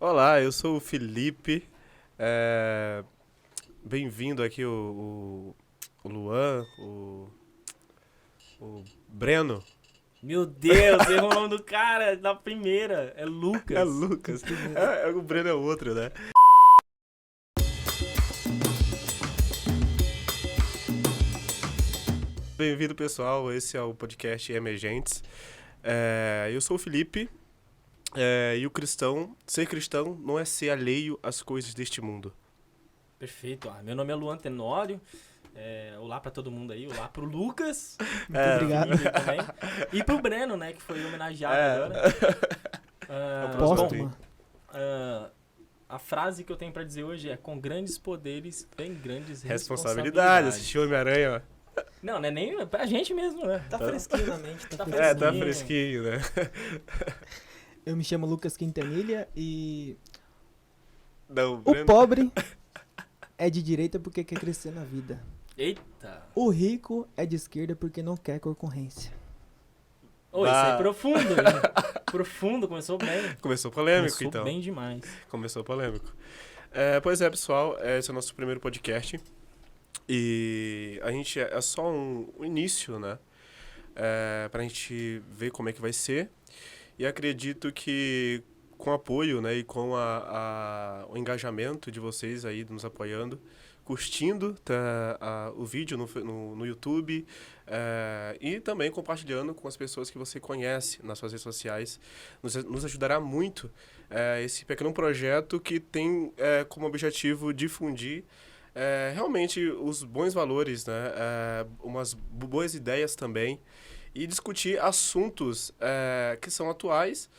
Olá, eu sou o Felipe. Bem-vindo aqui o Luan, o Breno. Meu Deus, errou o nome do cara da primeira. É É Lucas. Lucas. O Breno é outro, né? Bem-vindo, pessoal. Esse é o podcast Emergentes. Eu sou o Felipe. E o ser cristão não é ser alheio às coisas deste mundo. Perfeito. Meu nome é Luan Tenório. Olá pra todo mundo aí. Olá pro Lucas. Muito obrigado. Felipe também. E pro Breno, né, que foi homenageado agora. Póstuma. A frase que eu tenho pra dizer hoje é: com grandes poderes vem grandes Responsabilidade. responsabilidades. Assistiu Homem-Aranha, ó. Não, não é nem pra gente mesmo, né? Tá fresquinho na mente. Tá fresquinho. Tá fresquinho, né? Eu me chamo Lucas Quintanilha e Não, o Breno... pobre é de direita porque quer crescer na vida. Eita. O rico é de esquerda porque não quer concorrência. Ô, isso é profundo, né? Profundo, começou bem. Começou polêmico, Começou então. bem demais. Começou polêmico. Pois é, pessoal, esse é o nosso primeiro podcast. E a gente é só um início, né? Pra gente ver como é que vai ser. E acredito que com o apoio, né, e com o engajamento de vocês aí nos apoiando, curtindo o vídeo no YouTube e também compartilhando com as pessoas que você conhece nas suas redes sociais, nos ajudará muito esse pequeno projeto que tem como objetivo difundir realmente os bons valores, né, umas boas ideias também, e discutir assuntos que são atuais,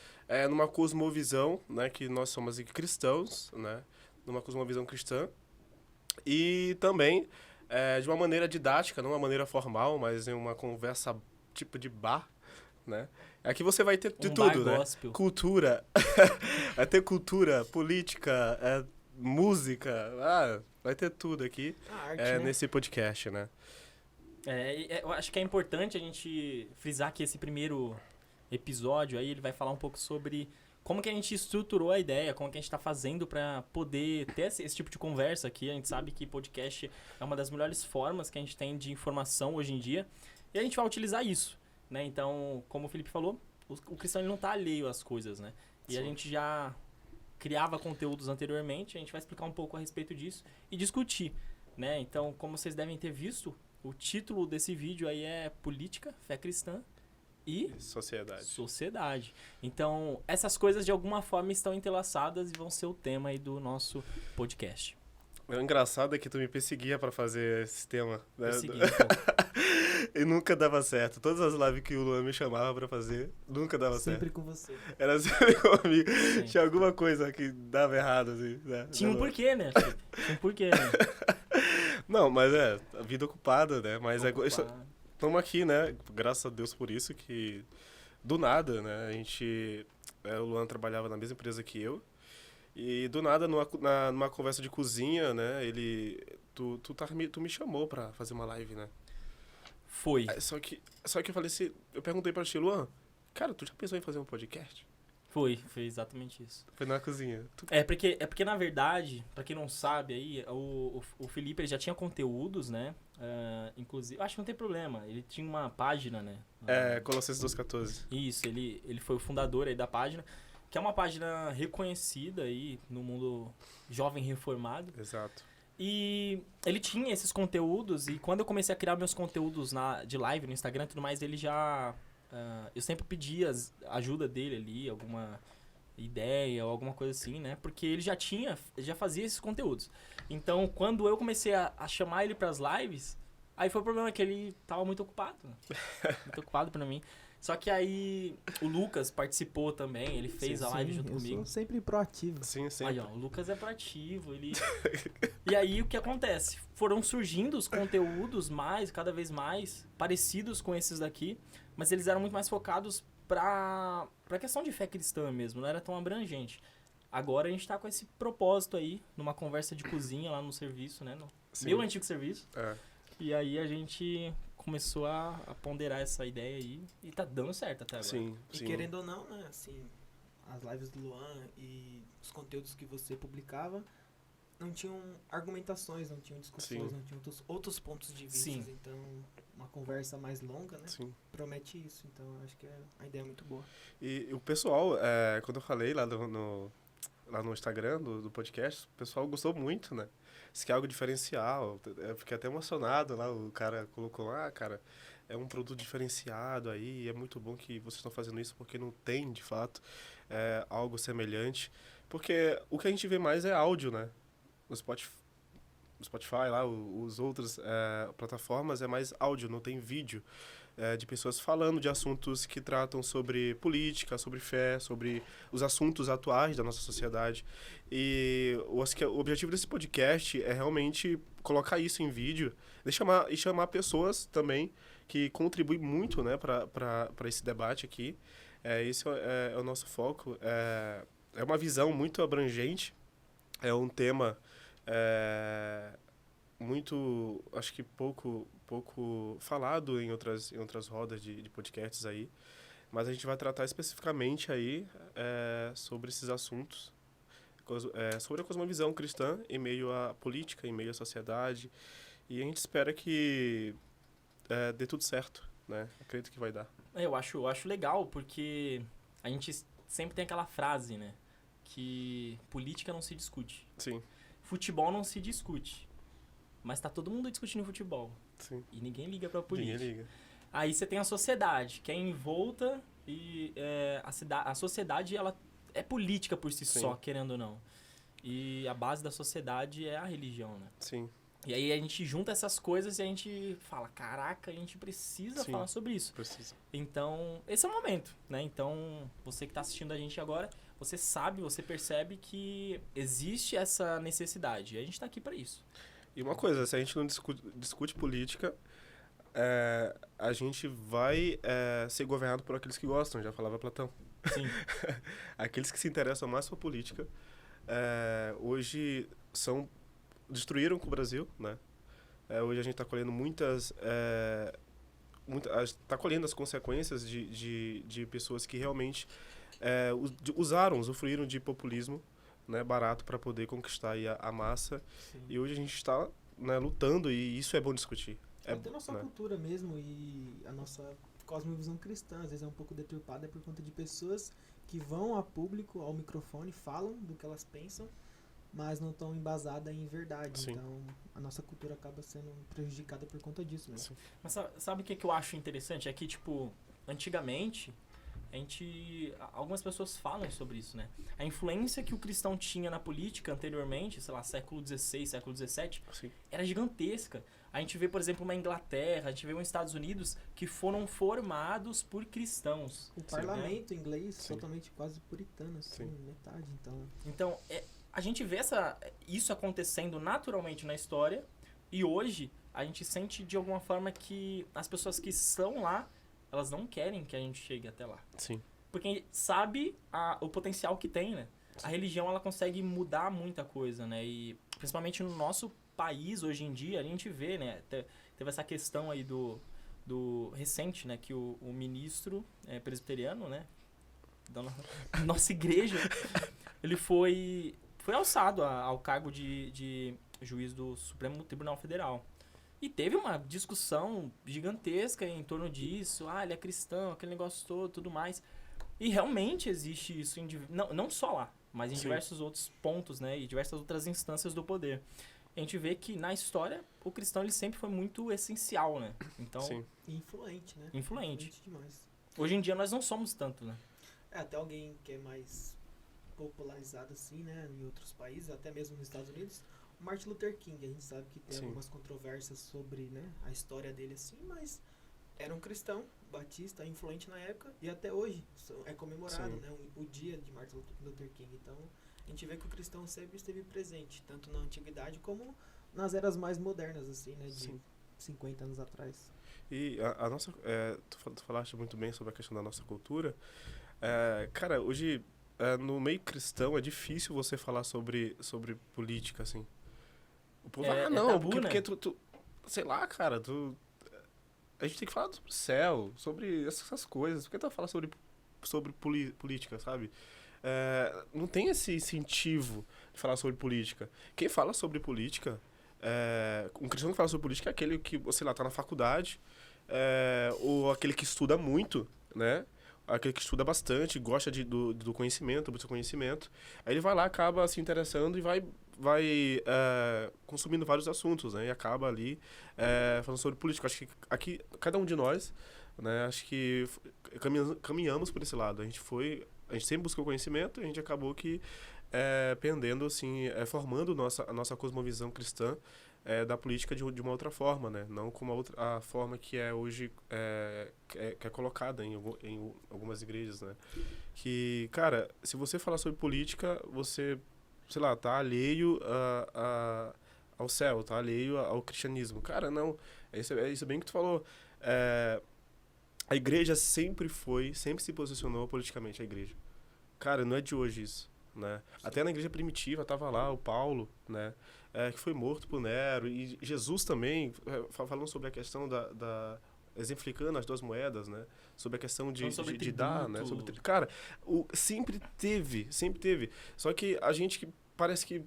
numa cosmovisão, né, que nós somos cristãos, né, numa cosmovisão cristã, e também de uma maneira didática, não uma maneira formal, mas em uma conversa tipo de bar, né? Aqui você vai ter de tudo, né? Gospel. Cultura, vai ter cultura, política, música, vai ter tudo aqui A arte, né? nesse podcast, né? Eu acho que é importante a gente frisar que esse primeiro episódio aí, ele vai falar um pouco sobre como que a gente estruturou a ideia, como que a gente tá fazendo pra poder ter esse tipo de conversa aqui. A gente sabe que podcast é uma das melhores formas que a gente tem de informação hoje em dia, e a gente vai utilizar isso, né? Então, como o Felipe falou, o cristão ele não tá alheio às coisas, né? E Sim. a gente já criava conteúdos anteriormente, a gente vai explicar um pouco a respeito disso e discutir, né? Então, como vocês devem ter visto, o título desse vídeo aí é Política, Fé Cristã e Sociedade. Então, essas coisas de alguma forma estão entrelaçadas e vão ser o tema aí do nosso podcast. O engraçado é que tu me perseguia pra fazer esse tema, né? Persegui, então. E nunca dava certo. Todas as lives que o Luan me chamava pra fazer, nunca dava Sempre certo. com você. Era sempre comigo. Sim. Tinha alguma coisa que dava errado, assim, né? Tinha um porquê, né, Felipe? Tinha um porquê, né? Não, mas a vida ocupada, né? Mas Opa. estamos aqui, né? Graças a Deus por isso, que do nada, né? O Luan trabalhava na mesma empresa que eu. E do nada, numa conversa de cozinha, né? Tu me chamou pra fazer uma live, né? Foi. Só que eu falei assim, eu perguntei pra ti, Luan, cara, tu já pensou em fazer um podcast? Foi exatamente isso. Foi na cozinha. Porque na verdade, pra quem não sabe aí, o Felipe ele já tinha conteúdos, né? Inclusive, acho que não tem problema. Ele tinha uma página, né? Colossenses 2,14. Isso, ele foi o fundador aí da página, que é uma página reconhecida aí no mundo jovem reformado. Exato. E ele tinha esses conteúdos, e quando eu comecei a criar meus conteúdos de live no Instagram e tudo mais, ele já... eu sempre pedia ajuda dele ali, alguma ideia ou alguma coisa assim, né? Porque ele já fazia esses conteúdos. Então, quando eu comecei a chamar ele pras lives, aí foi o problema que ele tava muito ocupado. Muito ocupado pra mim. Só que aí o Lucas participou também, ele fez a live junto eu comigo. sou sempre proativo. Sim, sim. Aí, ó, o Lucas é proativo, ele... E aí, o que acontece? Foram surgindo os conteúdos cada vez mais parecidos com esses daqui, mas eles eram muito mais focados pra questão de fé cristã mesmo, não era tão abrangente. Agora a gente tá com esse propósito aí, numa conversa de cozinha lá no serviço, né? No meu antigo serviço. E aí a gente começou a ponderar essa ideia aí e tá dando certo até agora. Sim, E sim. querendo ou não, né, assim, as lives do Luan e os conteúdos que você publicava não tinham argumentações, não tinham discussões, Sim. não tinham outros pontos de vista. Sim. Então, uma conversa mais longa, né? Sim. Promete isso. Então, eu acho que a ideia é muito boa. E o pessoal, quando eu falei lá lá no Instagram do podcast, o pessoal gostou muito, né? Isso que é algo diferencial. Eu fiquei até emocionado lá, o cara colocou lá, cara, é um produto diferenciado aí, é muito bom que vocês estão fazendo isso porque não tem, de fato, algo semelhante. Porque o que a gente vê mais é áudio, né? No Spotify lá, os outras plataformas é mais áudio, não tem vídeo. De pessoas falando de assuntos que tratam sobre política, sobre fé, sobre os assuntos atuais da nossa sociedade. E eu acho que o objetivo desse podcast é realmente colocar isso em vídeo e chamar pessoas também que contribuem muito, né, para esse debate aqui. Esse é o nosso foco. É uma visão muito abrangente, é um tema muito, acho que pouco falado em outras rodas de podcasts aí, mas a gente vai tratar especificamente aí sobre esses assuntos, sobre a cosmovisão cristã em meio à política, em meio à sociedade, e a gente espera que dê tudo certo, né? Acredito que vai dar. Eu acho legal, porque a gente sempre tem aquela frase, né? Que política não se discute. Sim, Futebol não se discute. Mas tá todo mundo discutindo futebol. sim. E ninguém liga pra política. Ninguém liga. Aí você tem a sociedade, que é envolta e a sociedade, ela é política por si Sim. só, querendo ou não. E a base da sociedade é a religião, né? Sim, E aí a gente junta essas coisas e a gente fala, caraca, a gente precisa Sim. falar sobre isso. precisa. Então, esse é o momento, né? Então, você que tá assistindo a gente agora, você sabe, você percebe que existe essa necessidade. E a gente tá aqui pra isso. E uma coisa, se a gente não discute política, a gente vai ser governado por aqueles que gostam, já falava Platão. Sim. Aqueles que se interessam mais por política, hoje destruíram com o Brasil, né? Hoje a gente está colhendo está colhendo as consequências de pessoas que realmente usufruíram de populismo, né, barato para poder conquistar aí a massa. Sim. E hoje a gente está, né, lutando e isso é bom discutir. Até a nossa né? cultura mesmo e a nossa cosmovisão cristã, às vezes é um pouco deturpada por conta de pessoas que vão a público, ao microfone, falam do que elas pensam, mas não estão embasadas em verdade. Sim. Então, a nossa cultura acaba sendo prejudicada por conta disso mesmo. Sim. Mas sabe o que eu acho interessante? É que, tipo, antigamente, algumas pessoas falam sobre isso, né? A influência que o cristão tinha na política anteriormente, sei lá, século XVI, século XVII, Sim. era gigantesca. A gente vê, por exemplo, uma Inglaterra, a gente vê uns Estados Unidos que foram formados por cristãos. O Sim, parlamento inglês Sim. totalmente quase puritano, assim, Sim. metade. Então, Então, a gente vê isso acontecendo naturalmente na história e hoje a gente sente de alguma forma que as pessoas que estão lá, elas não querem que a gente chegue até lá. Sim. Porque sabe o potencial que tem, né? A religião, ela consegue mudar muita coisa, né? E principalmente no nosso país, hoje em dia, a gente vê, né? Teve essa questão aí do recente, né? Que o ministro presbiteriano, né? Da nossa igreja, ele foi alçado ao cargo de juiz do Supremo Tribunal Federal. E teve uma discussão gigantesca em torno disso. Ah, ele é cristão, aquele negócio todo, tudo mais. E realmente existe isso, não só lá, mas em Sim. diversos outros pontos, né? E diversas outras instâncias do poder. A gente vê que na história, o cristão ele sempre foi muito essencial, né? Então, Sim. e influente, né? Influente. Demais. Hoje em dia nós não somos tanto, né? Até alguém que é mais popularizado assim, né, em outros países, até mesmo nos Estados Unidos, o Martin Luther King, a gente sabe que tem Sim. algumas controvérsias sobre, né, a história dele assim, mas era um cristão, batista, influente na época e até hoje é comemorado, Sim. né, o dia de Martin Luther King. Então, a gente vê que o cristão sempre esteve presente, tanto na antiguidade como nas eras mais modernas, assim, né, de Sim. 50 anos atrás. E a nossa... tu falaste muito bem sobre a questão da nossa cultura. Cara, hoje, no meio cristão, é difícil você falar sobre política, assim. O povo não, tabu, porque né? tu... Sei lá, cara, a gente tem que falar sobre o céu, sobre essas coisas. Por que tu vai falar sobre política, sabe? não tem esse incentivo de falar sobre política. Quem fala sobre política, um cristão que fala sobre política é aquele que, sei lá, tá na faculdade, ou aquele que estuda muito, né? Aquele que estuda bastante, gosta do conhecimento, do seu conhecimento. Aí ele vai lá, acaba se interessando e vai consumindo vários assuntos, né? E acaba ali falando sobre política. Acho que aqui, cada um de nós, né? Acho que caminhamos por esse lado. A gente sempre buscou conhecimento e a gente acabou que pendendo, assim, formando a nossa cosmovisão cristã da política de uma outra forma, né? Não como a forma que é hoje que é colocada em algumas igrejas, né? Que, cara, se você falar sobre política, você, sei lá, tá alheio ao céu, tá alheio ao cristianismo. Cara, não. É isso bem que tu falou. A igreja sempre se posicionou politicamente, a igreja. Cara, não é de hoje isso, né? Até na igreja primitiva tava lá o Paulo, né? Que foi morto por Nero. E Jesus também, falando sobre a questão exemplificando as 2 moedas, né? Sobre a questão de dar, né? Cara, sempre teve. Só que a gente que parece que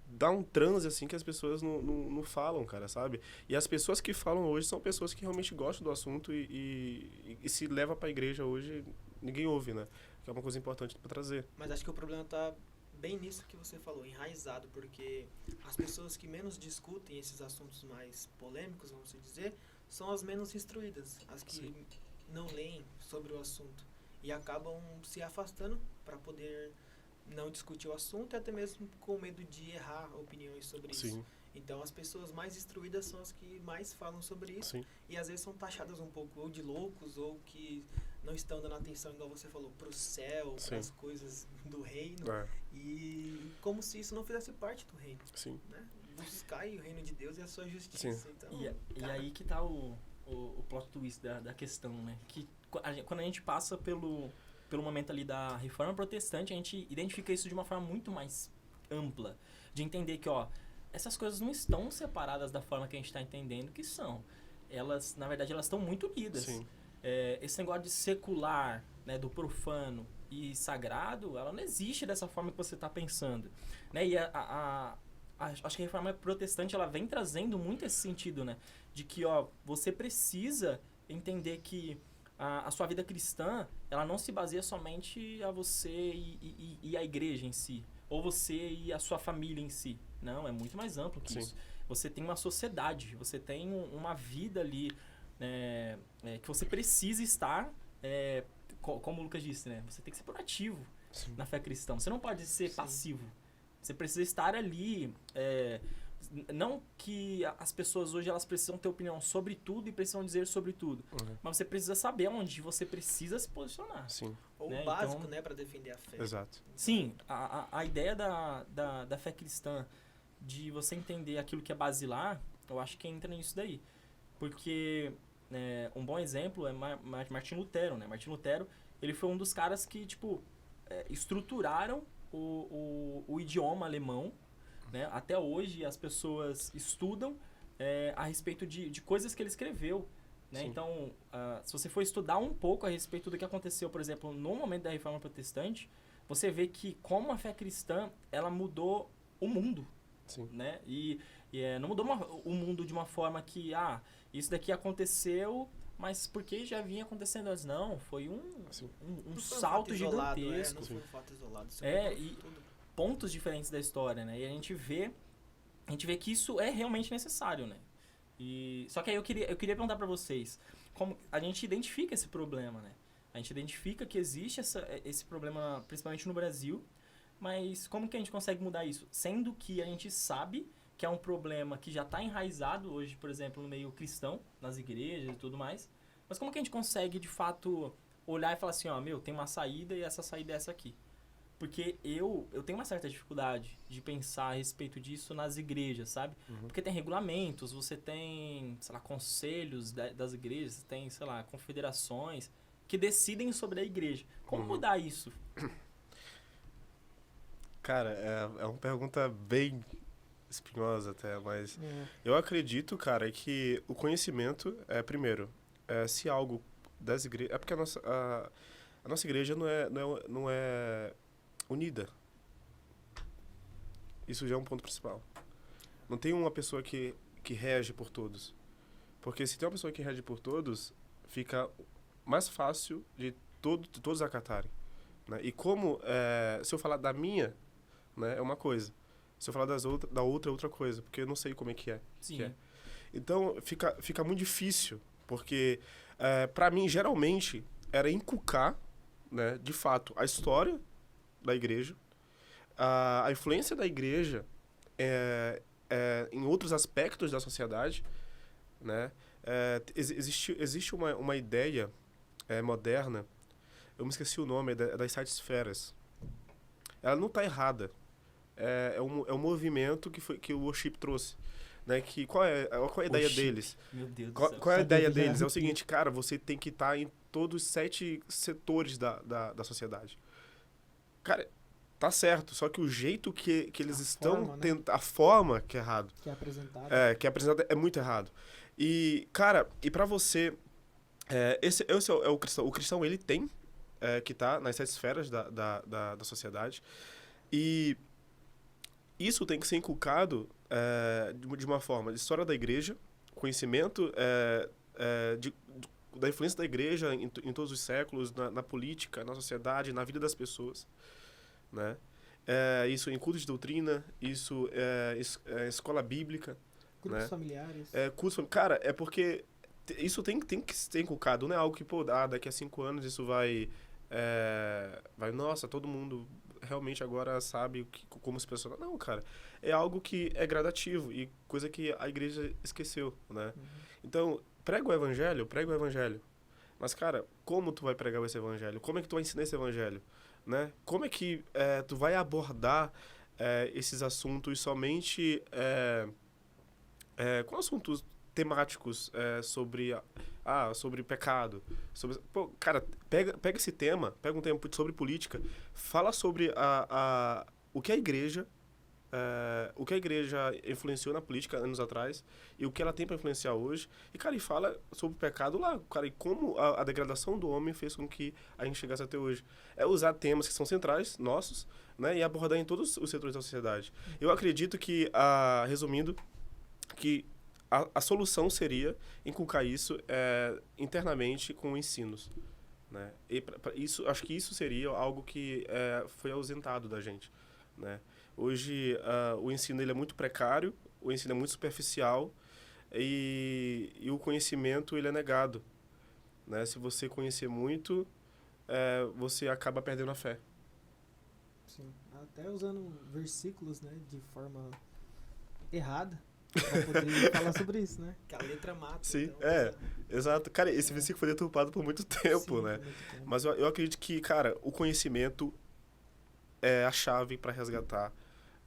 dá um transe, assim, que as pessoas não falam, cara, sabe? E as pessoas que falam hoje são pessoas que realmente gostam do assunto e se leva pra igreja hoje, ninguém ouve, né? Que é uma coisa importante pra trazer. Mas acho que o problema tá bem nisso que você falou, enraizado, porque as pessoas que menos discutem esses assuntos mais polêmicos, vamos dizer, são as menos instruídas, as que Sim. não leem sobre o assunto e acabam se afastando para poder não discutir o assunto e até mesmo com medo de errar opiniões sobre isso. Sim, Então as pessoas mais instruídas são as que mais falam sobre isso sim, e às vezes são taxadas um pouco ou de loucos ou que não estão dando atenção, igual você falou, pro céu, Sim. para as coisas do reino. é, E como se isso não fizesse parte do reino, sim, né? Buscai o reino de Deus e a sua justiça. Sim. Então, E cara, aí que tá o plot twist da questão, né? Que quando a gente passa pelo momento ali da reforma protestante, a gente identifica isso de uma forma muito mais ampla. De entender que, ó, essas coisas não estão separadas da forma que a gente está entendendo que são. Elas, na verdade, elas estão muito unidas. sim, Esse negócio de secular, né, do profano e sagrado, ela não existe dessa forma que você está pensando, né? E acho que a reforma protestante ela vem trazendo muito esse sentido, né? De que, ó, você precisa entender que a sua vida cristã, ela não se baseia somente a você e a igreja em si, ou você e a sua família em si. Não, é muito mais amplo que Sim. isso. Você tem uma sociedade, você tem uma vida ali que você precisa estar, como o Lucas disse, né? Você tem que ser proativo sim. na fé cristã. Você não pode ser Sim. passivo. Você precisa estar ali. Não que as pessoas hoje elas precisam ter opinião sobre tudo e precisam dizer sobre tudo. Uhum. Mas você precisa saber onde você precisa se posicionar. Sim, ou né, o básico, então- né, para defender a fé. exato. Sim, a ideia da fé cristã, de você entender aquilo que é basilar, eu acho que entra nisso daí. Porque um bom exemplo é Martin Lutero, né? Martin Lutero, ele foi um dos caras que, tipo, estruturaram o idioma alemão, né? Até hoje as pessoas estudam a respeito de coisas que ele escreveu, né? Sim. Então, se você for estudar um pouco a respeito do que aconteceu, por exemplo, no momento da Reforma Protestante, você vê que como a fé cristã, ela mudou o mundo, Sim. né? E não mudou o mundo de uma forma que, isso daqui aconteceu, mas porque já vinha acontecendo antes. Não, foi um Sim. Não foi um salto fato isolado, gigantesco. não foi um fato isolado. Isso É, mudou e- tudo. Pontos diferentes da história, né? E a gente vê que isso é realmente necessário, né? Só que aí eu queria perguntar pra vocês, como a gente identifica esse problema, né? A gente identifica que existe esse problema, principalmente no Brasil, mas como que a gente consegue mudar isso? Sendo que a gente sabe que é um problema que já está enraizado hoje, por exemplo, no meio cristão, nas igrejas e tudo mais, mas como que a gente consegue, de fato, olhar e falar assim, ó, tem uma saída e essa saída é essa aqui? Porque eu tenho uma certa dificuldade de pensar a respeito disso nas igrejas, sabe? Uhum. Porque tem regulamentos, você tem, sei lá, conselhos das igrejas, tem, sei lá, confederações que decidem sobre a igreja. Como Uhum. mudar isso? Cara, é uma pergunta bem espinhosa até, mas eu acredito, cara, que o conhecimento primeiro, se algo das igrejas... É porque A nossa igreja não é unida. Isso já é um ponto principal. Não tem uma pessoa que rege por todos. Porque se tem uma pessoa que rege por todos, fica mais fácil de todos acatarem. Né? E como, se eu falar da minha, né, é uma coisa. Se eu falar da outra é outra coisa. Porque eu não sei como é que é. Sim. Que é. Então, fica muito difícil. Porque, para mim, geralmente, era inculcar, né, de fato, a história da igreja, a influência da igreja em outros aspectos da sociedade, né? Existe uma ideia moderna, eu me esqueci o nome, das sete esferas. Ela não está errada. É um movimento que o worship trouxe. Né? Qual é a ideia deles? Meu Deus do céu. Qual é a ideia deles? É o seguinte, cara, você tem que estar em todos os 7 setores da sociedade. Cara, tá certo, só que o jeito que eles estão tentando, a forma que é errado. Que é apresentado. Que é apresentado é muito errado. E, cara, pra você, esse é o cristão. O cristão, ele tem que tá nas 7 esferas da sociedade. E isso tem que ser inculcado de uma forma de história da igreja, conhecimento da influência da igreja em todos os séculos, na política, na sociedade, na vida das pessoas, né? Isso em cultos de doutrina, isso escola bíblica, Grupos né? familiares. Cara, é porque isso tem que ser inculcado, não é algo que, daqui a 5 anos isso vai, nossa, todo mundo realmente agora sabe como se persona. Não, cara, é algo que é gradativo e coisa que a igreja esqueceu, né? Uhum. Então, prega o evangelho. Mas, cara, como tu vai pregar esse evangelho? Como é que tu vai ensinar esse evangelho? Né? Como é que tu vai abordar esses assuntos somente com assuntos temáticos sobre pecado? Cara, pega esse tema, pega um tema sobre política, fala sobre o que a igreja influenciou na política anos atrás e o que ela tem para influenciar hoje. E, cara, fala sobre o pecado lá, cara, e como a degradação do homem fez com que a gente chegasse até hoje. É usar temas que são centrais, nossos, né, e abordar em todos os setores da sociedade. Eu acredito que, resumindo, que a solução seria inculcar isso internamente com ensinos. Né? E isso, acho que isso seria algo que foi ausentado da gente. Né? Hoje, o ensino ele é muito precário, o ensino é muito superficial e o conhecimento ele é negado. Né? Se você conhecer muito, você acaba perdendo a fé. Sim. Até usando versículos, né, de forma errada, para poder falar sobre isso, né? Que a letra mata. Sim, então, exato. Cara, esse versículo foi deturpado por muito tempo, sim, né? muito tempo. Mas eu acredito que, cara, o conhecimento é a chave para resgatar,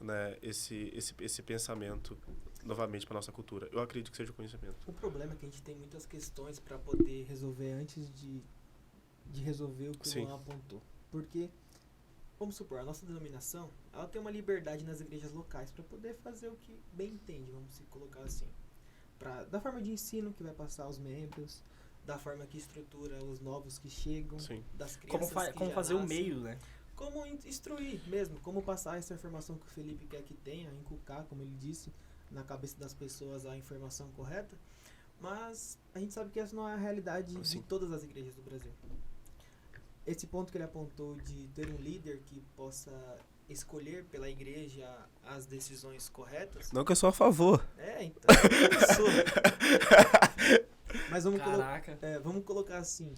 né, esse pensamento novamente para nossa cultura. Eu acredito que seja o conhecimento. O problema é que a gente tem muitas questões para poder resolver antes de resolver o que Sim. o Luan apontou. Porque, vamos supor, a nossa denominação, ela tem uma liberdade nas igrejas locais para poder fazer o que bem entende, vamos se colocar assim. Da forma de ensino que vai passar aos membros, da forma que estrutura os novos que chegam, Sim. das crianças Como já fazer o nascem. meio, né? Como instruir mesmo, como passar essa informação que o Felipe quer que tenha, inculcar, como ele disse, na cabeça das pessoas a informação correta, mas a gente sabe que essa não é a realidade Sim. de todas as igrejas do Brasil. Esse ponto que ele apontou de ter um líder que possa escolher pela igreja as decisões corretas. Não que eu sou a favor. Então, eu sou. Mas Caraca. vamos colocar assim,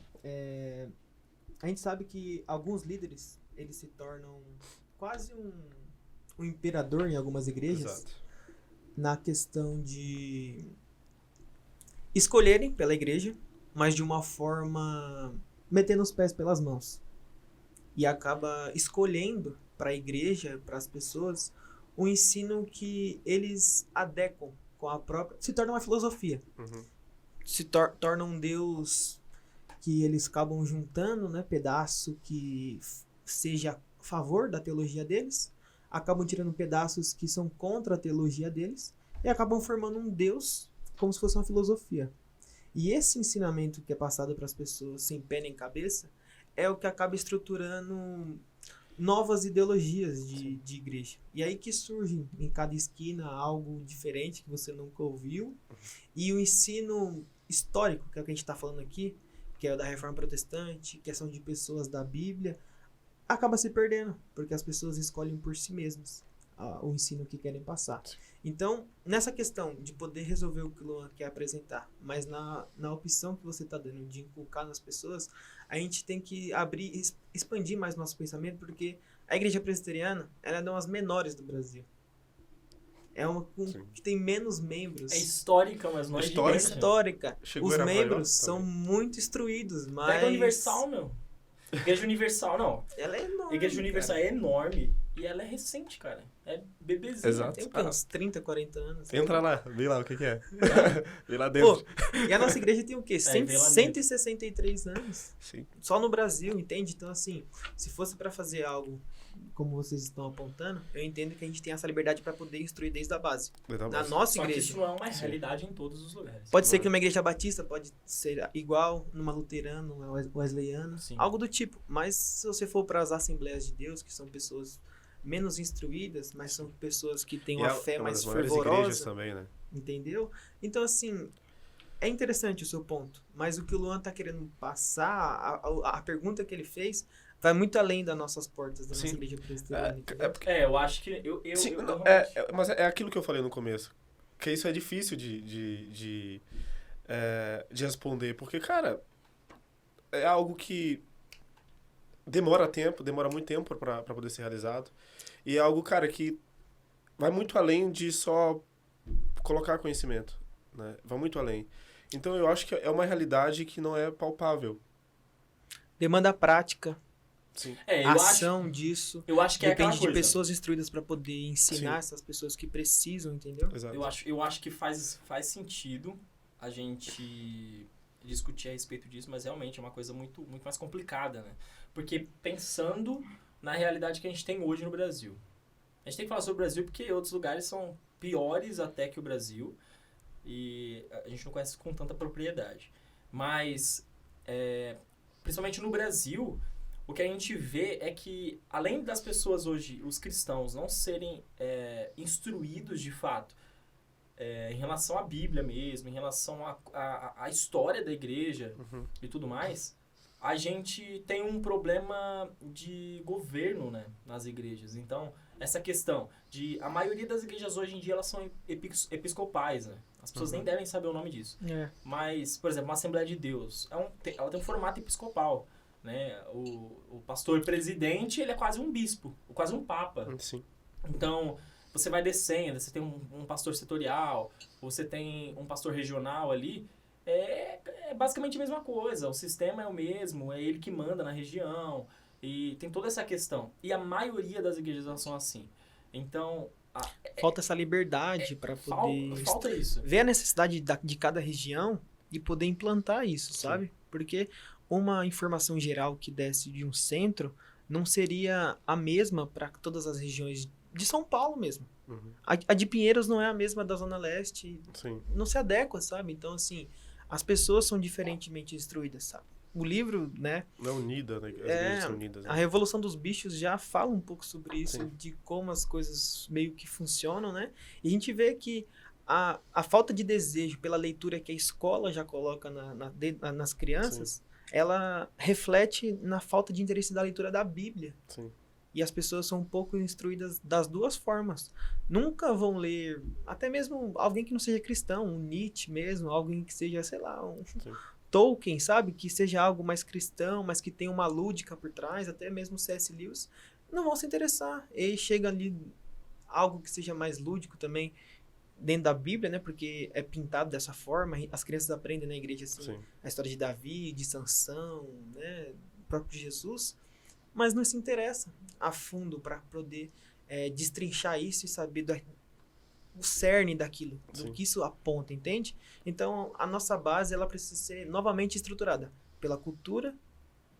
a gente sabe que alguns líderes, eles se tornam quase um imperador em algumas igrejas. Exato. Na questão de escolherem pela igreja, mas de uma forma metendo os pés pelas mãos. E acaba escolhendo para a igreja, para as pessoas, um ensino que eles adequam com a própria... Se torna uma filosofia. Uhum. Se torna um Deus que eles acabam juntando, né, pedaço que seja a favor da teologia deles, acabam tirando pedaços que são contra a teologia deles e acabam formando um Deus como se fosse uma filosofia. E esse ensinamento que é passado para as pessoas sem pé nem cabeça é o que acaba estruturando novas ideologias de igreja. E aí que surge em cada esquina algo diferente que você nunca ouviu. E o ensino histórico, que é o que a gente está falando aqui, que é o da Reforma Protestante, que são de pessoas da Bíblia, acaba se perdendo, porque as pessoas escolhem por si mesmas o ensino que querem passar. Então, nessa questão de poder resolver o que o Luan quer apresentar, mas na opção que você está dando de inculcar nas pessoas, a gente tem que abrir, expandir mais nosso pensamento, porque a igreja presbiteriana, ela é uma das menores do Brasil. É uma que tem menos membros. É histórica, mas não é histórica. Chegou, os era membros maior, são muito instruídos, mas... Pega a Universal, meu. Igreja Universal, não. Ela é enorme. A Igreja Universal é enorme e ela é recente, cara. É bebezinha. Exato. Tem o quê? Uns 30, 40 anos. Entra lá, vê lá o que é. Vê lá dentro. Pô, e a nossa igreja tem o quê? vê lá 163 anos. Sim. Só no Brasil, entende? Então, assim, se fosse pra fazer algo como vocês estão apontando, eu entendo que a gente tem essa liberdade pra poder instruir desde a base. Na nossa Só que igreja. isso não é uma realidade em todos os lugares. Pode ser que numa igreja batista pode ser igual, numa luterana, numa wesleyana, Sim. algo do tipo. Mas se você for para as Assembleias de Deus, que são pessoas menos instruídas, mas são pessoas que têm uma fé mais fervorosa, também, né? entendeu? Então, assim, é interessante o seu ponto, mas o que o Luan tá querendo passar, a pergunta que ele fez, vai muito além das nossas portas, da nossa igreja presbiteriana. Eu acho que... Mas é aquilo que eu falei no começo. Que isso é difícil de responder. Porque, cara, é algo que demora muito tempo para poder ser realizado. E é algo, cara, que vai muito além de só colocar conhecimento, né? Vai muito além. Então, eu acho que é uma realidade que não é palpável. Demanda prática. Sim. Ação disso. Eu acho que depende é aquela de pessoas instruídas para poder ensinar essas pessoas que precisam, entendeu? Exato. Eu acho que faz sentido a gente discutir a respeito disso, mas realmente é uma coisa muito, muito mais complicada, né? Porque pensando na realidade que a gente tem hoje no Brasil. A gente tem que falar sobre o Brasil porque outros lugares são piores até que o Brasil e a gente não conhece com tanta propriedade. Mas, principalmente no Brasil, o que a gente vê é que, além das pessoas hoje, os cristãos, não serem instruídos de fato em relação à Bíblia mesmo, em relação à história da igreja e tudo mais, a gente tem um problema de governo, né, nas igrejas. Então, essa questão de... A maioria das igrejas hoje em dia, elas são episcopais, né? As pessoas nem devem saber o nome disso. Mas, por exemplo, uma Assembleia de Deus, ela tem um formato episcopal. Né? O pastor presidente, ele é quase um bispo, quase um papa. Sim. Então, você vai descendo, você tem um pastor setorial, você tem um pastor regional ali, é basicamente a mesma coisa, o sistema é o mesmo, é ele que manda na região, e tem toda essa questão. E a maioria das igrejas são assim. Então... falta essa liberdade para poder... Falta isso. Ver a necessidade de cada região e poder implantar isso, sabe? Porque... uma informação geral que desce de um centro não seria a mesma para todas as regiões de São Paulo mesmo. A de Pinheiros não é a mesma da Zona Leste. Sim. Não se adequa, sabe? Então, assim, as pessoas são diferentemente instruídas, sabe? O livro, né? Não é unida, né? As igrejas são unidas. Né? A Revolução dos Bichos já fala um pouco sobre isso, Sim. de como as coisas meio que funcionam, né? E a gente vê que a falta de desejo pela leitura que a escola já coloca nas crianças... Sim. ela reflete na falta de interesse da leitura da Bíblia. Sim. E as pessoas são um pouco instruídas das duas formas. Nunca vão ler, até mesmo alguém que não seja cristão, um Nietzsche mesmo, alguém que seja, sei lá, um Tolkien, sabe? Que seja algo mais cristão, mas que tenha uma lúdica por trás, até mesmo C.S. Lewis, não vão se interessar. E chega ali algo que seja mais lúdico também, dentro da Bíblia, né? Porque é pintado dessa forma, as crianças aprendem na igreja assim, a história de Davi, de Sansão, né? O próprio Jesus, mas não se interessa a fundo para poder destrinchar isso e saber o cerne daquilo, do que isso aponta, entende? Então, a nossa base, ela precisa ser novamente estruturada pela cultura,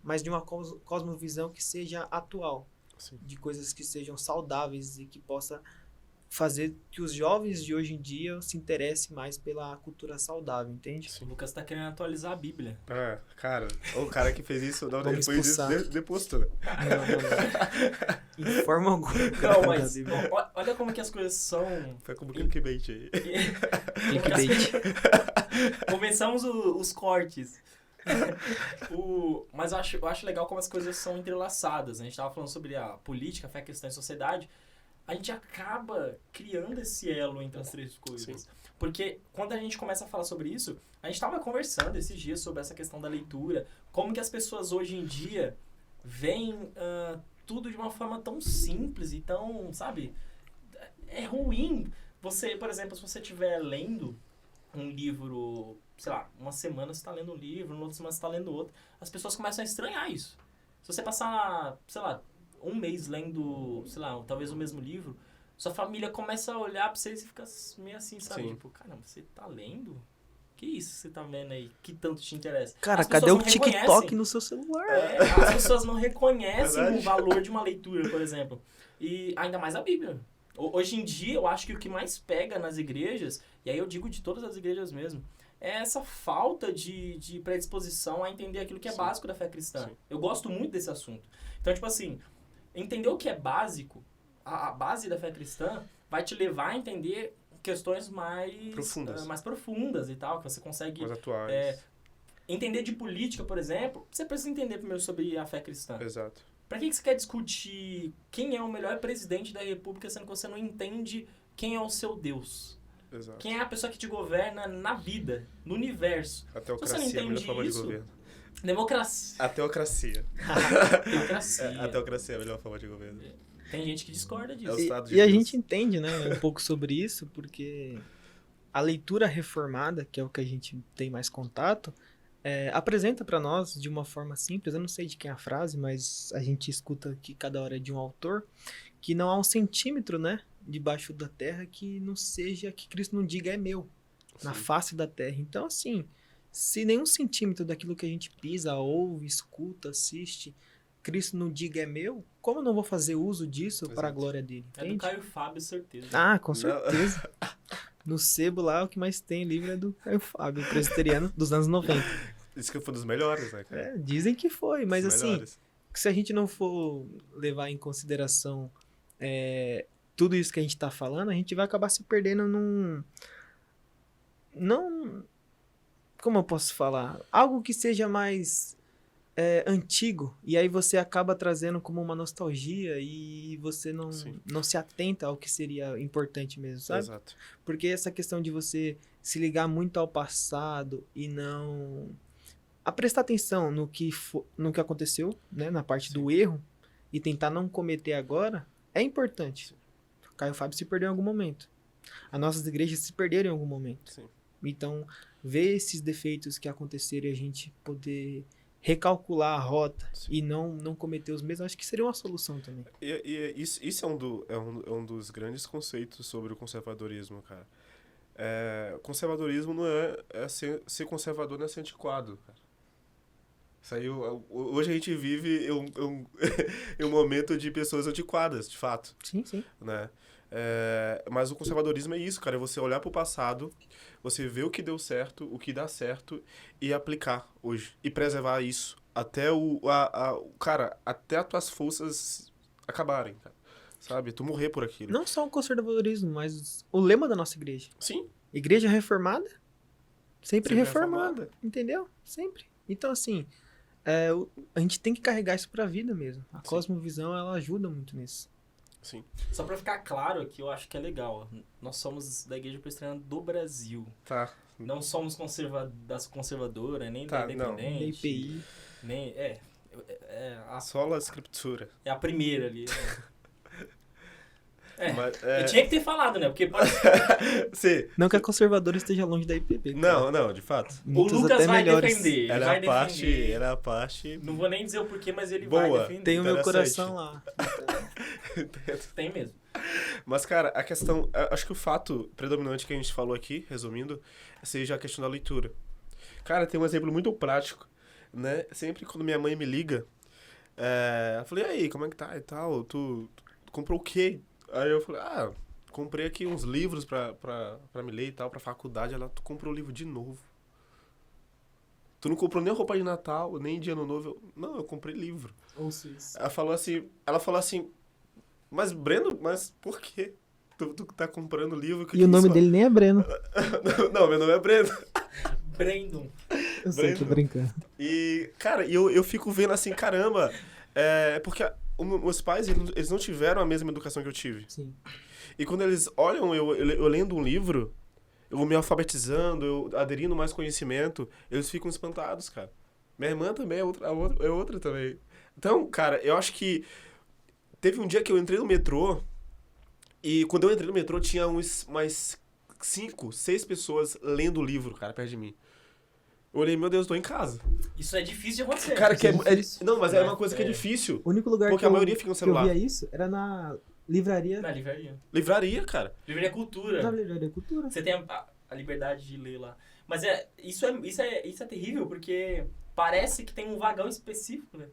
mas de uma cosmovisão que seja atual, de coisas que sejam saudáveis e que possa fazer que os jovens de hoje em dia se interessem mais pela cultura saudável, entende? O Lucas tá querendo atualizar a Bíblia. Cara, o cara que fez isso, não, Vamos ele fez isso expulsar. deposto. Não. Em forma alguma. Não, mas olha como que as coisas são... Foi como clickbait aí. Clickbait. Começamos os cortes. Mas eu acho legal como as coisas são entrelaçadas, né? A gente tava falando sobre a política, a fé cristã e sociedade. A gente acaba criando esse elo entre as três coisas. Sim. Porque quando a gente começa a falar sobre isso, a gente tava conversando esses dias sobre essa questão da leitura, como que as pessoas hoje em dia veem tudo de uma forma tão simples e tão, sabe? É ruim. Você, por exemplo, se você estiver lendo um livro, sei lá, uma semana você está lendo um livro, na outra semana você está lendo outro, as pessoas começam a estranhar isso. Se você passar, sei lá, um mês lendo, sei lá, talvez o mesmo livro, sua família começa a olhar pra você e você fica meio assim, sabe? Sim. Tipo, caramba, você tá lendo? Que isso que você tá vendo aí? Que tanto te interessa? Cara, As cadê pessoas o não TikTok reconhecem. no seu celular? As pessoas não reconhecem Verdade. o valor de uma leitura, por exemplo. E ainda mais a Bíblia. Hoje em dia, eu acho que o que mais pega nas igrejas, e aí eu digo de todas as igrejas mesmo, é essa falta de predisposição a entender aquilo que é Sim. básico da fé cristã. Sim. Eu gosto muito desse assunto. Então, tipo assim, entender o que é básico, a base da fé cristã, vai te levar a entender questões mais profundas e tal, que você consegue Mais atuais. entender de política, por exemplo. Você precisa entender primeiro sobre a fé cristã. Exato. Pra que você quer discutir quem é o melhor presidente da república, sendo que você não entende quem é o seu Deus? Exato. Quem é a pessoa que te governa na vida, no universo? A Se você não teocracia é a melhor entende forma de isso, governo. democracia. A teocracia. Democracia. A teocracia é a melhor forma de governo. Tem gente que discorda É o disso. Estado de E a Deus. gente entende, né, um pouco sobre isso, porque a leitura reformada, que é o que a gente tem mais contato, apresenta para nós de uma forma simples, eu não sei de quem é a frase, mas a gente escuta aqui cada hora de um autor, que não há um centímetro, né, debaixo da terra que não seja, que Cristo não diga é meu, na Sim. face da terra. Então, assim, se nenhum centímetro daquilo que a gente pisa, ouve, escuta, assiste, Cristo não diga é meu, como eu não vou fazer uso disso para a Exato. glória dele? É do Entende? Caio Fábio, certeza. Ah, com Não. certeza. No sebo lá, o que mais tem livro é do Caio Fábio, presbiteriano dos anos 90. Isso que foi um dos melhores, né, cara? Dizem que foi, mas Dos assim, melhores. se a gente não for levar em consideração tudo isso que a gente tá falando, a gente vai acabar se perdendo não... Como eu posso falar? Algo que seja mais antigo, e aí você acaba trazendo como uma nostalgia e você Sim. não se atenta ao que seria importante mesmo, sabe? Exato. Porque essa questão de você se ligar muito ao passado e não... a prestar atenção no que aconteceu, né, na parte do erro, e tentar não cometer agora, é importante. Caio Fábio se perdeu em algum momento. As nossas igrejas se perderam em algum momento. Sim. Então, ver esses defeitos que aconteceram e a gente poder recalcular a rota Sim. e não cometer os mesmos, acho que seria uma solução também. E isso é um dos grandes conceitos sobre o conservadorismo, cara. Conservadorismo não ser conservador, não é ser antiquado, cara. Isso aí, hoje a gente vive em um momento de pessoas antiquadas, de fato, Sim, sim. né? Mas o conservadorismo é isso, cara. É você olhar pro passado, você ver o que deu certo, o que dá certo e aplicar hoje. E preservar isso até cara, até as tuas forças acabarem, cara. Sabe? Tu morrer por aquilo. Não só o conservadorismo, mas o lema da nossa igreja. Sim. Igreja reformada, sempre Sempre reformada. reformada. Entendeu? Sempre. Então, assim, a gente tem que carregar isso pra vida mesmo. A Sim. cosmovisão, ela ajuda muito nisso. Sim. Só pra ficar claro aqui, eu acho que é legal. Nós somos da Igreja Presbiteriana do Brasil. Tá. Não somos das conservadoras, nem Tá, da não. independente. Da IPI. Nem, Sola Escritura. é a primeira ali. Mas, Eu tinha que ter falado, né? Porque pode... Sim. Não que a conservadora esteja longe da IPB. cara. Não, de fato. o Muitas Lucas até vai melhores. defender. Ele Ela vai é defender. a parte... Não vou nem dizer o porquê, mas ele Boa. vai defender. Tem o meu Interessante. coração lá. Tem mesmo. Mas, cara, a questão... Acho que o fato predominante que a gente falou aqui, resumindo, seja a questão da leitura. Cara, tem um exemplo muito prático, né? Sempre quando minha mãe me liga, eu falei, e aí, como é que tá e tal? Tu comprou o quê? Aí eu falei, comprei aqui uns livros pra me ler e tal, pra faculdade. Ela, tu comprou o livro de novo. Tu não comprou nem roupa de Natal, nem de Ano Novo. Não, eu comprei livro. Ouço isso. Ela falou assim, mas Breno, mas por quê? Tu tá comprando livro? E o nome dele nem é Breno. Não, meu nome é Breno. Brandon. Eu sei, tô brincando. E, cara, eu fico vendo assim, caramba, porque meus pais, eles não tiveram a mesma educação que eu tive. Sim. E quando eles olham eu lendo um livro, eu me alfabetizando, eu aderindo mais conhecimento, eles ficam espantados, cara. Minha irmã também é outra também. Então, cara, eu acho que teve um dia que eu entrei no metrô, e quando eu entrei no metrô tinha mais 5, 6 pessoas lendo o livro, cara, perto de mim. Eu olhei, meu Deus, tô em casa. Isso é difícil de acontecer. Cara, que difícil. não, mas é uma coisa que é difícil. O único lugar Porque que a maioria fica no que eu celular. via isso era na livraria. Na livraria. Livraria, cara. Livraria Cultura. Na livraria Cultura. Você tem a liberdade de ler lá. Mas isso é terrível, porque parece que tem um vagão específico, né?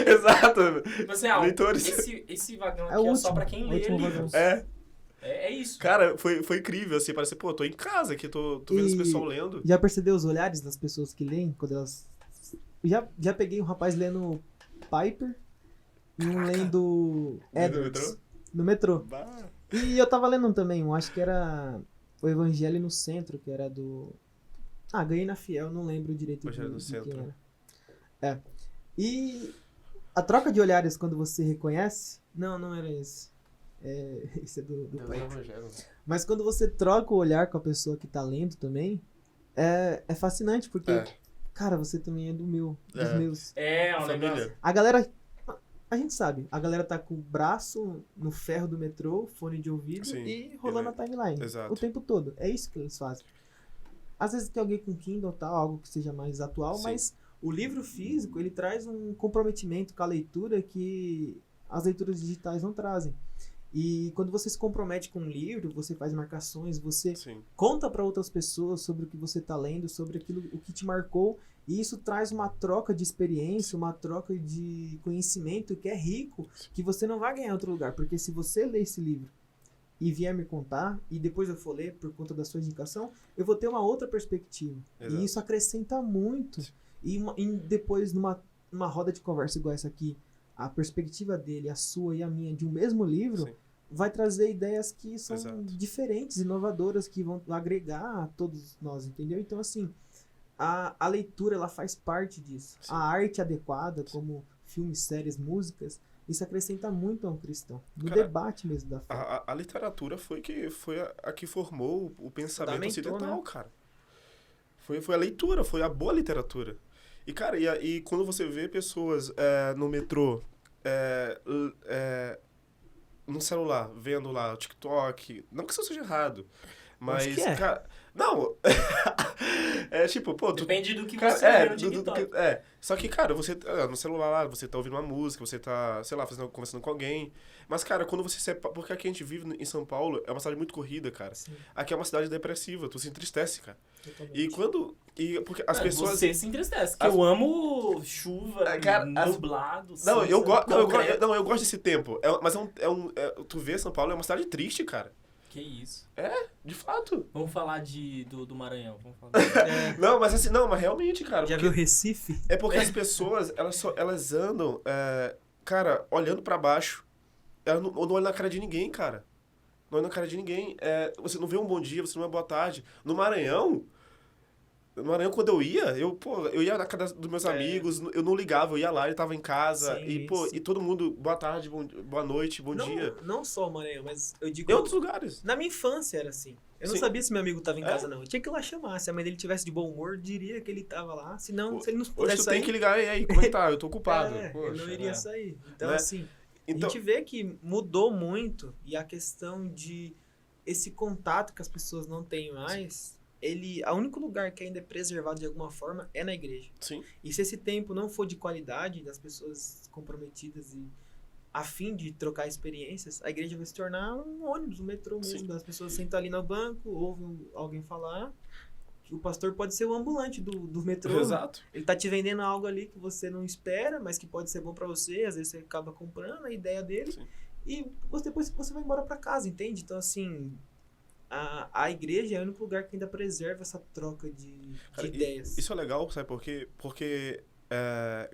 Exato. Tipo assim, Leitores. esse vagão É aqui o é só último, pra quem o lê último livros. vagão. É isso. Cara, foi incrível, assim, parece, pô, tô em casa aqui, tô vendo esse pessoal lendo. Já percebeu os olhares das pessoas que leem quando elas... Já peguei um rapaz lendo Piper e um lendo Edwards. No metrô? Bah. E eu tava lendo um também, acho que era o Evangelho no Centro, que era do... Ganhei na Fiel, não lembro direito Evangelho no de quem Centro. era. E a troca de olhares quando você reconhece... Não era esse. Esse é do Piper. Mas quando você troca o olhar com a pessoa que tá lendo também, é fascinante, porque, cara, você também é dos meus. É, um Família. negócio. A galera, a gente sabe, a galera tá com o braço no ferro do metrô, fone de ouvido Sim, e rolando a timeline Exato. o tempo todo. É isso que eles fazem. Às vezes tem alguém com Kindle ou tal, algo que seja mais atual, Sim. mas o livro físico, ele traz um comprometimento com a leitura que as leituras digitais não trazem. E quando você se compromete com um livro, você faz marcações, você Sim. conta para outras pessoas sobre o que você está lendo, sobre aquilo o que te marcou, e isso traz uma troca de experiência, uma troca de conhecimento que é rico, que você não vai ganhar em outro lugar, porque se você ler esse livro e vier me contar, e depois eu for ler por conta da sua indicação, eu vou ter uma outra perspectiva. Exato. E isso acrescenta muito. E depois, numa roda de conversa igual essa aqui, a perspectiva dele, a sua e a minha, de um mesmo livro, Sim. vai trazer ideias que são Exato. diferentes, inovadoras, que vão agregar a todos nós, entendeu? Então, assim, a leitura, ela faz parte disso. Sim. A arte adequada, como filmes, séries, músicas, isso acrescenta muito a um cristão. No Cara, debate mesmo da fé. A literatura foi a que formou o pensamento Fundamentou, ocidental, né? cara. Foi a leitura, foi a boa literatura. E, cara, e quando você vê pessoas no metrô, no celular, vendo lá o TikTok, não que isso seja errado, mas... Acho que é. Cara, não! É tipo, pô... Depende do que Cara, você vê no TikTok. Só que, cara, você no celular lá, você tá ouvindo uma música, você tá, sei lá, conversando com alguém. Mas, cara, quando você separa... Porque aqui a gente vive em São Paulo, é uma cidade muito corrida, cara. Sim, Aqui é uma cidade depressiva, tu se entristece, cara. totalmente. E quando... porque as pessoas... Você se entristece, porque eu amo chuva, Cara, nublado, Não, cinza, eu concreto. gosto desse tempo. Mas tu vê São Paulo é uma cidade triste, cara. Que isso. De fato. Vamos falar do Maranhão. Vamos falar Não, mas assim, mas realmente, cara. Já porque- viu Recife? É porque as pessoas, elas andam, cara, olhando pra baixo. Elas não olham na cara de ninguém, cara. Não olham na cara de ninguém. Você não vê um bom dia, você não vê uma boa tarde. No Maranhão, quando eu ia, eu ia na casa dos meus amigos, eu não ligava, eu ia lá, ele tava em casa. Sim, e sim. e todo mundo, boa tarde, boa noite, bom dia. Não só o Maranhão, mas eu digo... Em outros lugares. Na minha infância era assim. Eu não Sim. sabia se meu amigo tava em casa, não. Eu tinha que ir lá chamar. Se a mãe dele tivesse de bom humor, diria que ele tava lá. Se não, se ele não Hoje pudesse tu sair... tem que ligar, e aí, como é que tá? Eu tô ocupado. ele Poxa, não iria sair. Então, Né? assim, Então, a gente vê que mudou muito. E a questão de esse contato que as pessoas não têm mais... O único lugar que ainda é preservado de alguma forma é na igreja. sim, E se esse tempo não for de qualidade, das pessoas comprometidas e a fim de trocar experiências, a igreja vai se tornar um ônibus, um metrô mesmo. Sim. Das pessoas sentam ali no banco, ouvem alguém falar. Que o pastor pode ser o ambulante do metrô. exato. Ele tá te vendendo algo ali que você não espera, mas que pode ser bom pra você. Às vezes você acaba comprando a ideia dele. Sim. e depois você vai embora pra casa, entende? Então, assim, a igreja é o único lugar que ainda preserva essa troca de Cara, ideias. Isso é legal, sabe por quê? Porque,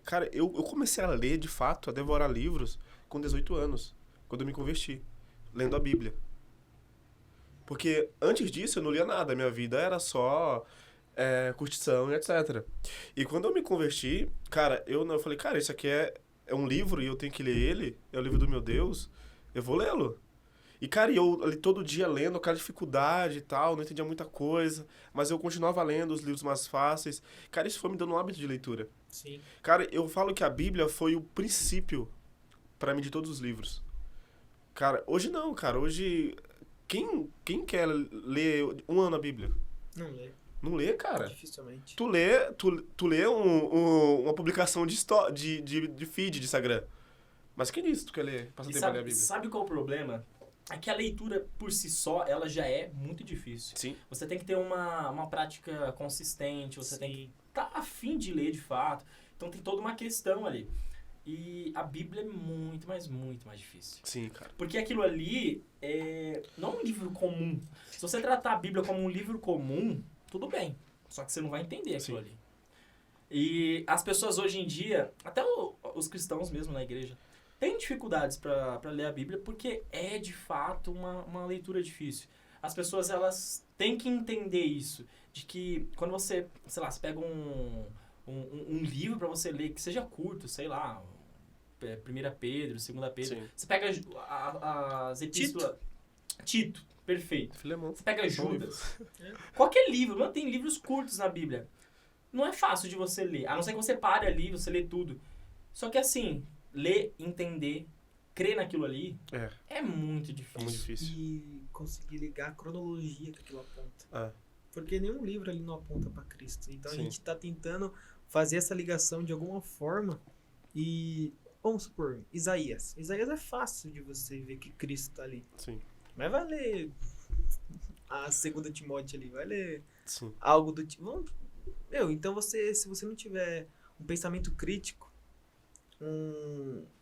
cara, eu comecei a ler, de fato, a devorar livros com 18 anos, quando eu me converti, lendo a Bíblia. Porque antes disso eu não lia nada, minha vida era só curtição e etc. E quando eu me converti, cara, eu falei, cara, isso aqui é um livro e eu tenho que ler ele, é o livro do meu Deus, eu vou lê-lo. E, cara, eu ali todo dia lendo, aquela dificuldade e tal, não entendia muita coisa, mas eu continuava lendo os livros mais fáceis. Cara, isso foi me dando um hábito de leitura. Sim. Cara, eu falo que a Bíblia foi o princípio pra mim de todos os livros. Cara, hoje não, cara. Hoje, quem quer ler um ano a Bíblia? Não lê. Não lê, cara. Dificilmente. Tu lê uma publicação de feed de Instagram. Mas quem disse que tu quer ler? Passa E tempo a ler a Bíblia. sabe qual é o problema? É que a leitura por si só, ela já é muito difícil. Sim. Você tem que ter uma prática consistente, você tem que estar afim de ler de fato. Então tem toda uma questão ali. E a Bíblia é muito mais difícil. Sim, cara. Porque aquilo ali não é um livro comum. Se você tratar a Bíblia como um livro comum, tudo bem. Só que você não vai entender aquilo ali. E as pessoas hoje em dia, até os cristãos mesmo na igreja, têm dificuldades para ler a Bíblia porque é de fato uma leitura difícil. As pessoas elas têm que entender isso. De que quando você, sei lá, você pega um livro para você ler que seja curto, sei lá, 1 Pedro, 2 Pedro. Sim. Você pega as epístolas... Tito, perfeito. Filemão. Você pega Judas. Qualquer livro, não tem livros curtos na Bíblia. Não é fácil de você ler. A não ser que você pare ali, você lê tudo. Só que assim, ler, entender, crer naquilo ali, é muito difícil. É muito difícil. E conseguir ligar a cronologia que aquilo aponta. É. Porque nenhum livro ali não aponta para Cristo. Então Sim. a gente está tentando fazer essa ligação de alguma forma. E vamos supor, Isaías. Isaías é fácil de você ver que Cristo está ali. Sim. Mas vai ler a 2 Timóteo ali, vai ler Sim. algo do tipo. Então se você não tiver um pensamento crítico,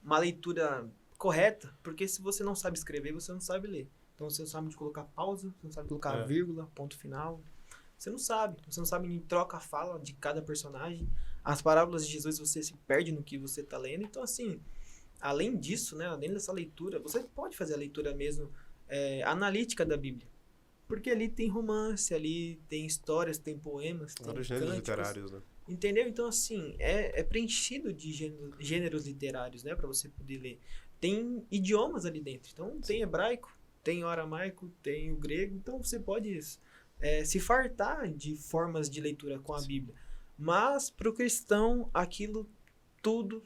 uma leitura correta, porque se você não sabe escrever, você não sabe ler. Então você não sabe colocar pausa, você não sabe colocar vírgula, ponto final. Você não sabe em troca a fala de cada personagem. As parábolas de Jesus você se perde no que você está lendo. Então assim, além disso, né, além dessa leitura, você pode fazer a leitura mesmo analítica da Bíblia. Porque ali tem romance, ali tem histórias, tem poemas, tem Vários gêneros cânticos. literários, né? Entendeu? Então, assim, é preenchido de gêneros literários, né? Pra você poder ler. Tem idiomas ali dentro. Então, tem hebraico, tem o aramaico, tem o grego. Então, você pode se fartar de formas de leitura com a Bíblia. Mas, pro cristão, aquilo tudo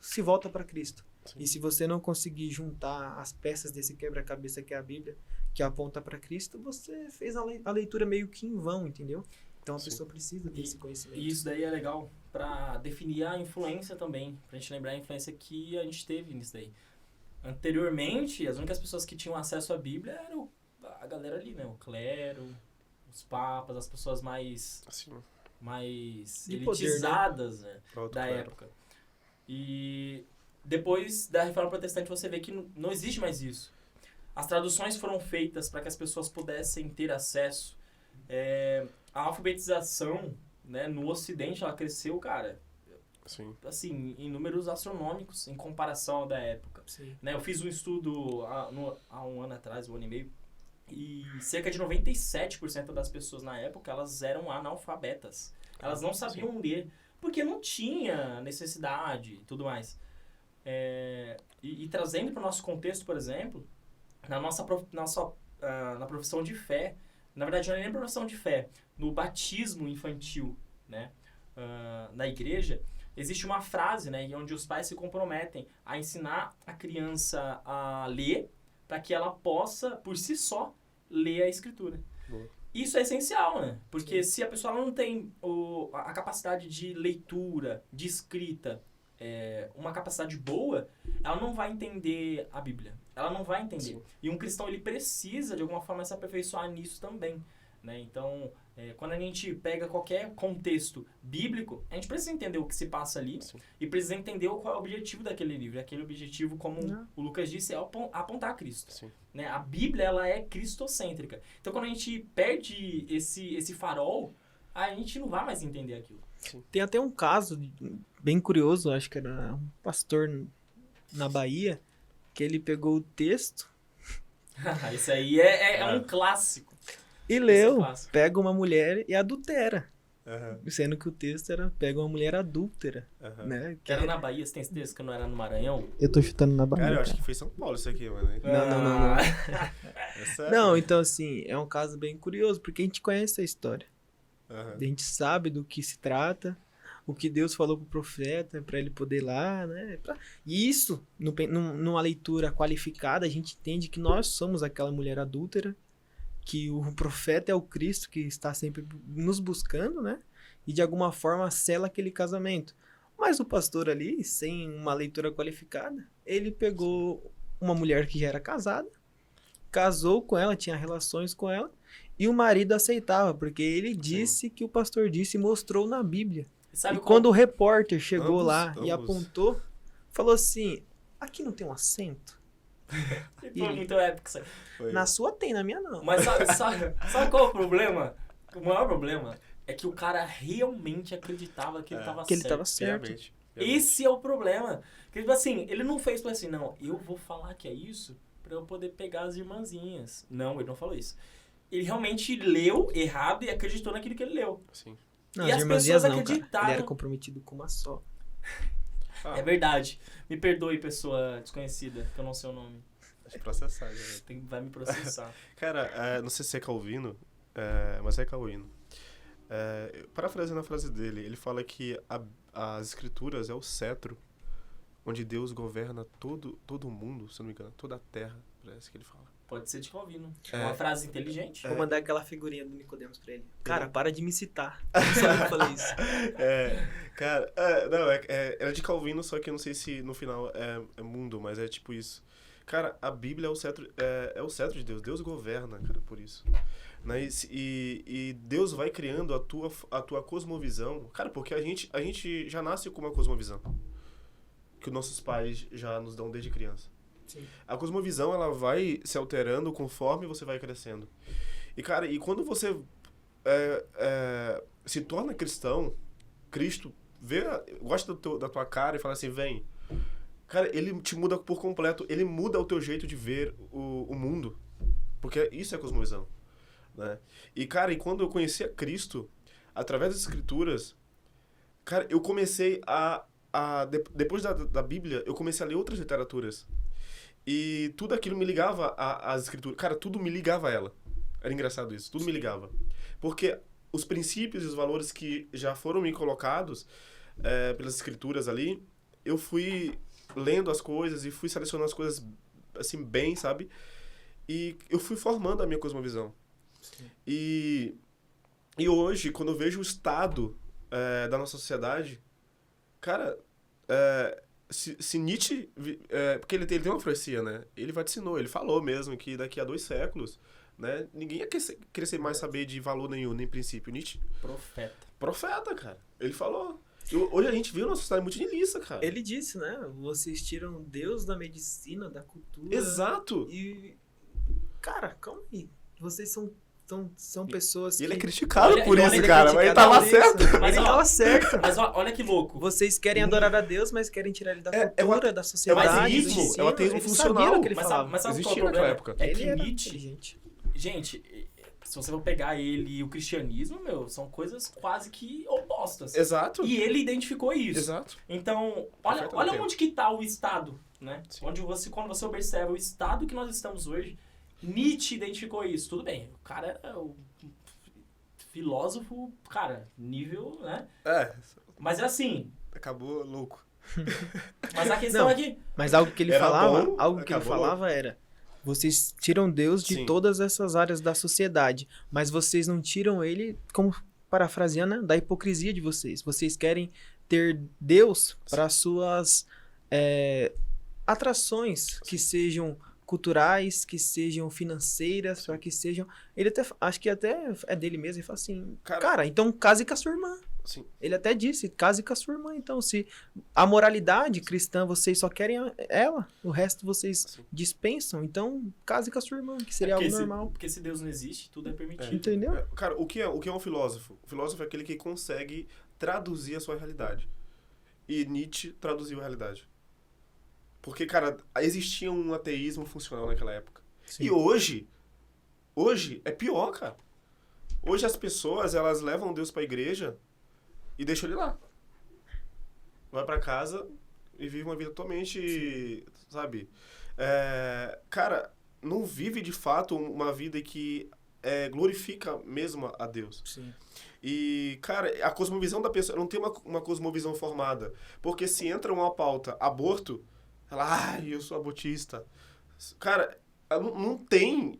se volta para Cristo. Sim. E se você não conseguir juntar as peças desse quebra-cabeça que é a Bíblia, que aponta para Cristo, você fez a leitura meio que em vão, entendeu? Então a pessoa precisa ter esse conhecimento. E isso daí é legal para definir a influência também, pra gente lembrar a influência que a gente teve nisso daí. Anteriormente, as únicas pessoas que tinham acesso à Bíblia eram a galera ali, né? O clero, os papas, as pessoas mais de elitizadas, poder, né? Da época. E depois da Reforma Protestante você vê que não existe mais isso. As traduções foram feitas para que as pessoas pudessem ter acesso. A alfabetização, né, no Ocidente, ela cresceu, cara, assim, em números astronômicos em comparação ao da época. Né, eu fiz um estudo há um ano atrás, um ano e meio, e cerca de 97% das pessoas na época, elas eram analfabetas. Elas não sabiam ler, porque não tinha necessidade e tudo mais. E trazendo para o nosso contexto, por exemplo, na profissão de fé, na verdade não é nem profissão de fé, no batismo infantil, né, na igreja, existe uma frase, né, onde os pais se comprometem a ensinar a criança a ler para que ela possa, por si só, ler a escritura. Boa. Isso é essencial, né? Porque se a pessoa não tem a capacidade de leitura, de escrita, uma capacidade boa, ela não vai entender a Bíblia. Ela não vai entender. Sim. E um cristão, ele precisa, de alguma forma, se aperfeiçoar nisso também. né? Então, quando a gente pega qualquer contexto bíblico, a gente precisa entender o que se passa ali Sim. e precisa entender qual é o objetivo daquele livro. E aquele objetivo, como o Lucas disse, é apontar a Cristo. Sim. Né? A Bíblia, ela é cristocêntrica. Então, quando a gente perde esse farol, a gente não vai mais entender aquilo. Tem até um caso bem curioso, acho que era um pastor na Bahia, que ele pegou o texto Isso aí é um clássico. e Esse é leu, clássico. pega uma mulher e adultera. Aham, Sendo que o texto era pega uma mulher adúltera, aham. né? Que era na Bahia, você tem certeza que não era no Maranhão? Eu tô chutando na Bahia. Cara, eu acho que foi em São Paulo isso aqui, mano. Não. É sério? Não, então assim, é um caso bem curioso, porque a gente conhece a história. Aham. A gente sabe do que se trata, o que Deus falou pro profeta, pra ele poder ir lá, né? E isso, numa leitura qualificada, a gente entende que nós somos aquela mulher adúltera, que o profeta é o Cristo que está sempre nos buscando, né? E de alguma forma sela aquele casamento. Mas o pastor ali, sem uma leitura qualificada, ele pegou uma mulher que já era casada, casou com ela, tinha relações com ela, e o marido aceitava, porque ele disse que o pastor disse e mostrou na Bíblia. Sabe E qual- quando o repórter chegou Ambos, lá e ambos. apontou, falou assim, aqui não tem um acento? Foi muito épico isso aí. Foi. Na sua tem, na minha não. Mas sabe qual é o problema? O maior problema é que o cara realmente acreditava que ele tava Que ele certo. tava certo. Realmente. Esse é o problema. Que, tipo assim, ele não fez assim, não, eu vou falar que é isso pra eu poder pegar as irmãzinhas. Não, ele não falou isso. Ele realmente leu errado e acreditou naquilo que ele leu. Sim. Não, E as as irmãzinhas pessoas não, cara. acreditaram. Ele era comprometido com uma só. Ah, É verdade. Me perdoe, pessoa desconhecida, que eu não sei o nome. deixa eu processar, já. Vai me processar. Cara, não sei se é Calvino, mas é Calvino. Parafraseando a frase dele, ele fala que as escrituras é o cetro onde Deus governa todo o mundo, se eu não me engano, toda a terra, parece que ele fala. Pode ser de Calvino. É. Uma frase inteligente. Vou mandar aquela figurinha do Nicodemos pra ele. Cara, para de me citar. Só eu falei isso. Cara, não, era de Calvino, só que eu não sei se no final é mundo, mas é tipo isso. Cara, a Bíblia é o cetro de Deus. Deus governa, cara, por isso. Né? E Deus vai criando a tua cosmovisão. Cara, porque a gente já nasce com uma cosmovisão. Que os nossos pais já nos dão desde criança. Sim. A cosmovisão, ela vai se alterando conforme você vai crescendo. E, cara, quando você se torna cristão, Cristo gosta da tua cara e fala assim, vem. Cara, ele te muda por completo. Ele muda o teu jeito de ver o mundo. Porque isso é cosmovisão. Né? E, cara, quando eu conheci a Cristo, através das Escrituras, cara, eu comecei depois da Bíblia, eu comecei a ler outras literaturas. E tudo aquilo me ligava às Escrituras. Cara, tudo me ligava a ela. Era engraçado isso. Tudo me ligava. Porque os princípios e os valores que já foram me colocados pelas Escrituras ali, eu fui lendo as coisas e fui selecionando as coisas assim, bem, sabe? E eu fui formando a minha cosmovisão. Sim. E hoje, quando eu vejo o estado da nossa sociedade, cara, se Nietzsche... porque ele tem uma profecia, né? Ele vaticinou, ele falou mesmo que daqui a 2 séculos, né, ninguém ia querer mais saber de valor nenhum, nem princípio. Nietzsche, profeta, cara. Ele falou. Hoje a gente viu uma sociedade muito niilista, cara. Ele disse, né? Vocês tiram Deus da medicina, da cultura. Exato. E, cara, calma aí. Vocês são pessoas E ele é que... criticado Olha, por olha, isso, ele é cara. Mas ele criticado tava por isso. certo. Mas, Ele ó, tava certo. Mas olha que louco. Vocês querem adorar a Deus, mas querem tirar ele da cultura, da sociedade, ateísmo, do ensino. é o ateísmo Ele funcional. sabia o que ele Mas falava. sabe qual é o Existia naquela problema? época. É Ele que era Nietzsche... inteligente. Gente, se você for pegar ele e o cristianismo, são coisas quase que opostas. Exato. E ele identificou isso. Exato. Então, Perfeito, olha eu onde que tá o Estado, né? Sim. Quando você observa o Estado que nós estamos hoje, Nietzsche identificou isso. Tudo bem, o cara era o filósofo, cara, nível, né? Mas é assim, Acabou louco. mas a questão Não. é que... Mas algo que ele Era falava, bom, algo que ele acabou. falava era: vocês tiram Deus de Sim. todas essas áreas da sociedade, mas vocês não tiram ele, como parafraseando, né, da hipocrisia de vocês. Vocês querem ter Deus para suas atrações que sejam culturais, que sejam financeiras, para que sejam... Ele até, acho que até é dele mesmo, ele fala assim, cara, então case com a sua irmã. Sim. Ele até disse, case com a sua irmã. Então, se a moralidade cristã, vocês só querem ela, o resto vocês dispensam, então case com a sua irmã, que seria algo normal. Porque se Deus não existe, tudo é permitido. Entendeu? Cara, o que é um filósofo? O filósofo é aquele que consegue traduzir a sua realidade. E Nietzsche traduziu a realidade. Porque, cara, existia um ateísmo funcional naquela época. Sim. E hoje é pior, cara. Hoje as pessoas, elas levam Deus pra igreja e deixam ele lá. Vai pra casa e vive uma vida totalmente, sabe? Cara, não vive de fato uma vida que glorifica mesmo a Deus. Sim. E, cara, a cosmovisão da pessoa não tem uma cosmovisão formada. Porque se entra uma pauta aborto, ela, eu sou abortista. Cara, não tem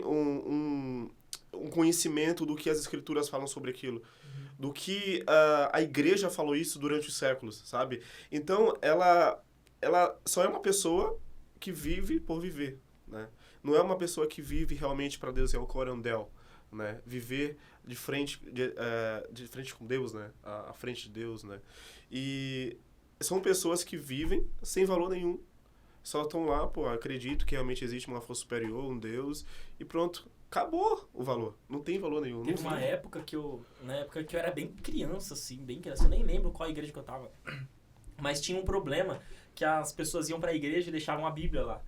um conhecimento do que as escrituras falam sobre aquilo. Do que a igreja falou isso durante os séculos, sabe? Então, ela só é uma pessoa que vive por viver, né? Não é uma pessoa que vive realmente para Deus, é o corandel, né? Viver de frente com Deus, né? À frente de Deus, né? E são pessoas que vivem sem valor nenhum. Só estão lá, acredito que realmente existe uma força superior, um Deus, e pronto. Acabou o valor. Não tem valor nenhum. Teve uma época que eu era bem criança, assim, bem criança. Eu nem lembro qual igreja que eu tava. Mas tinha um problema que as pessoas iam pra igreja e deixavam a Bíblia lá.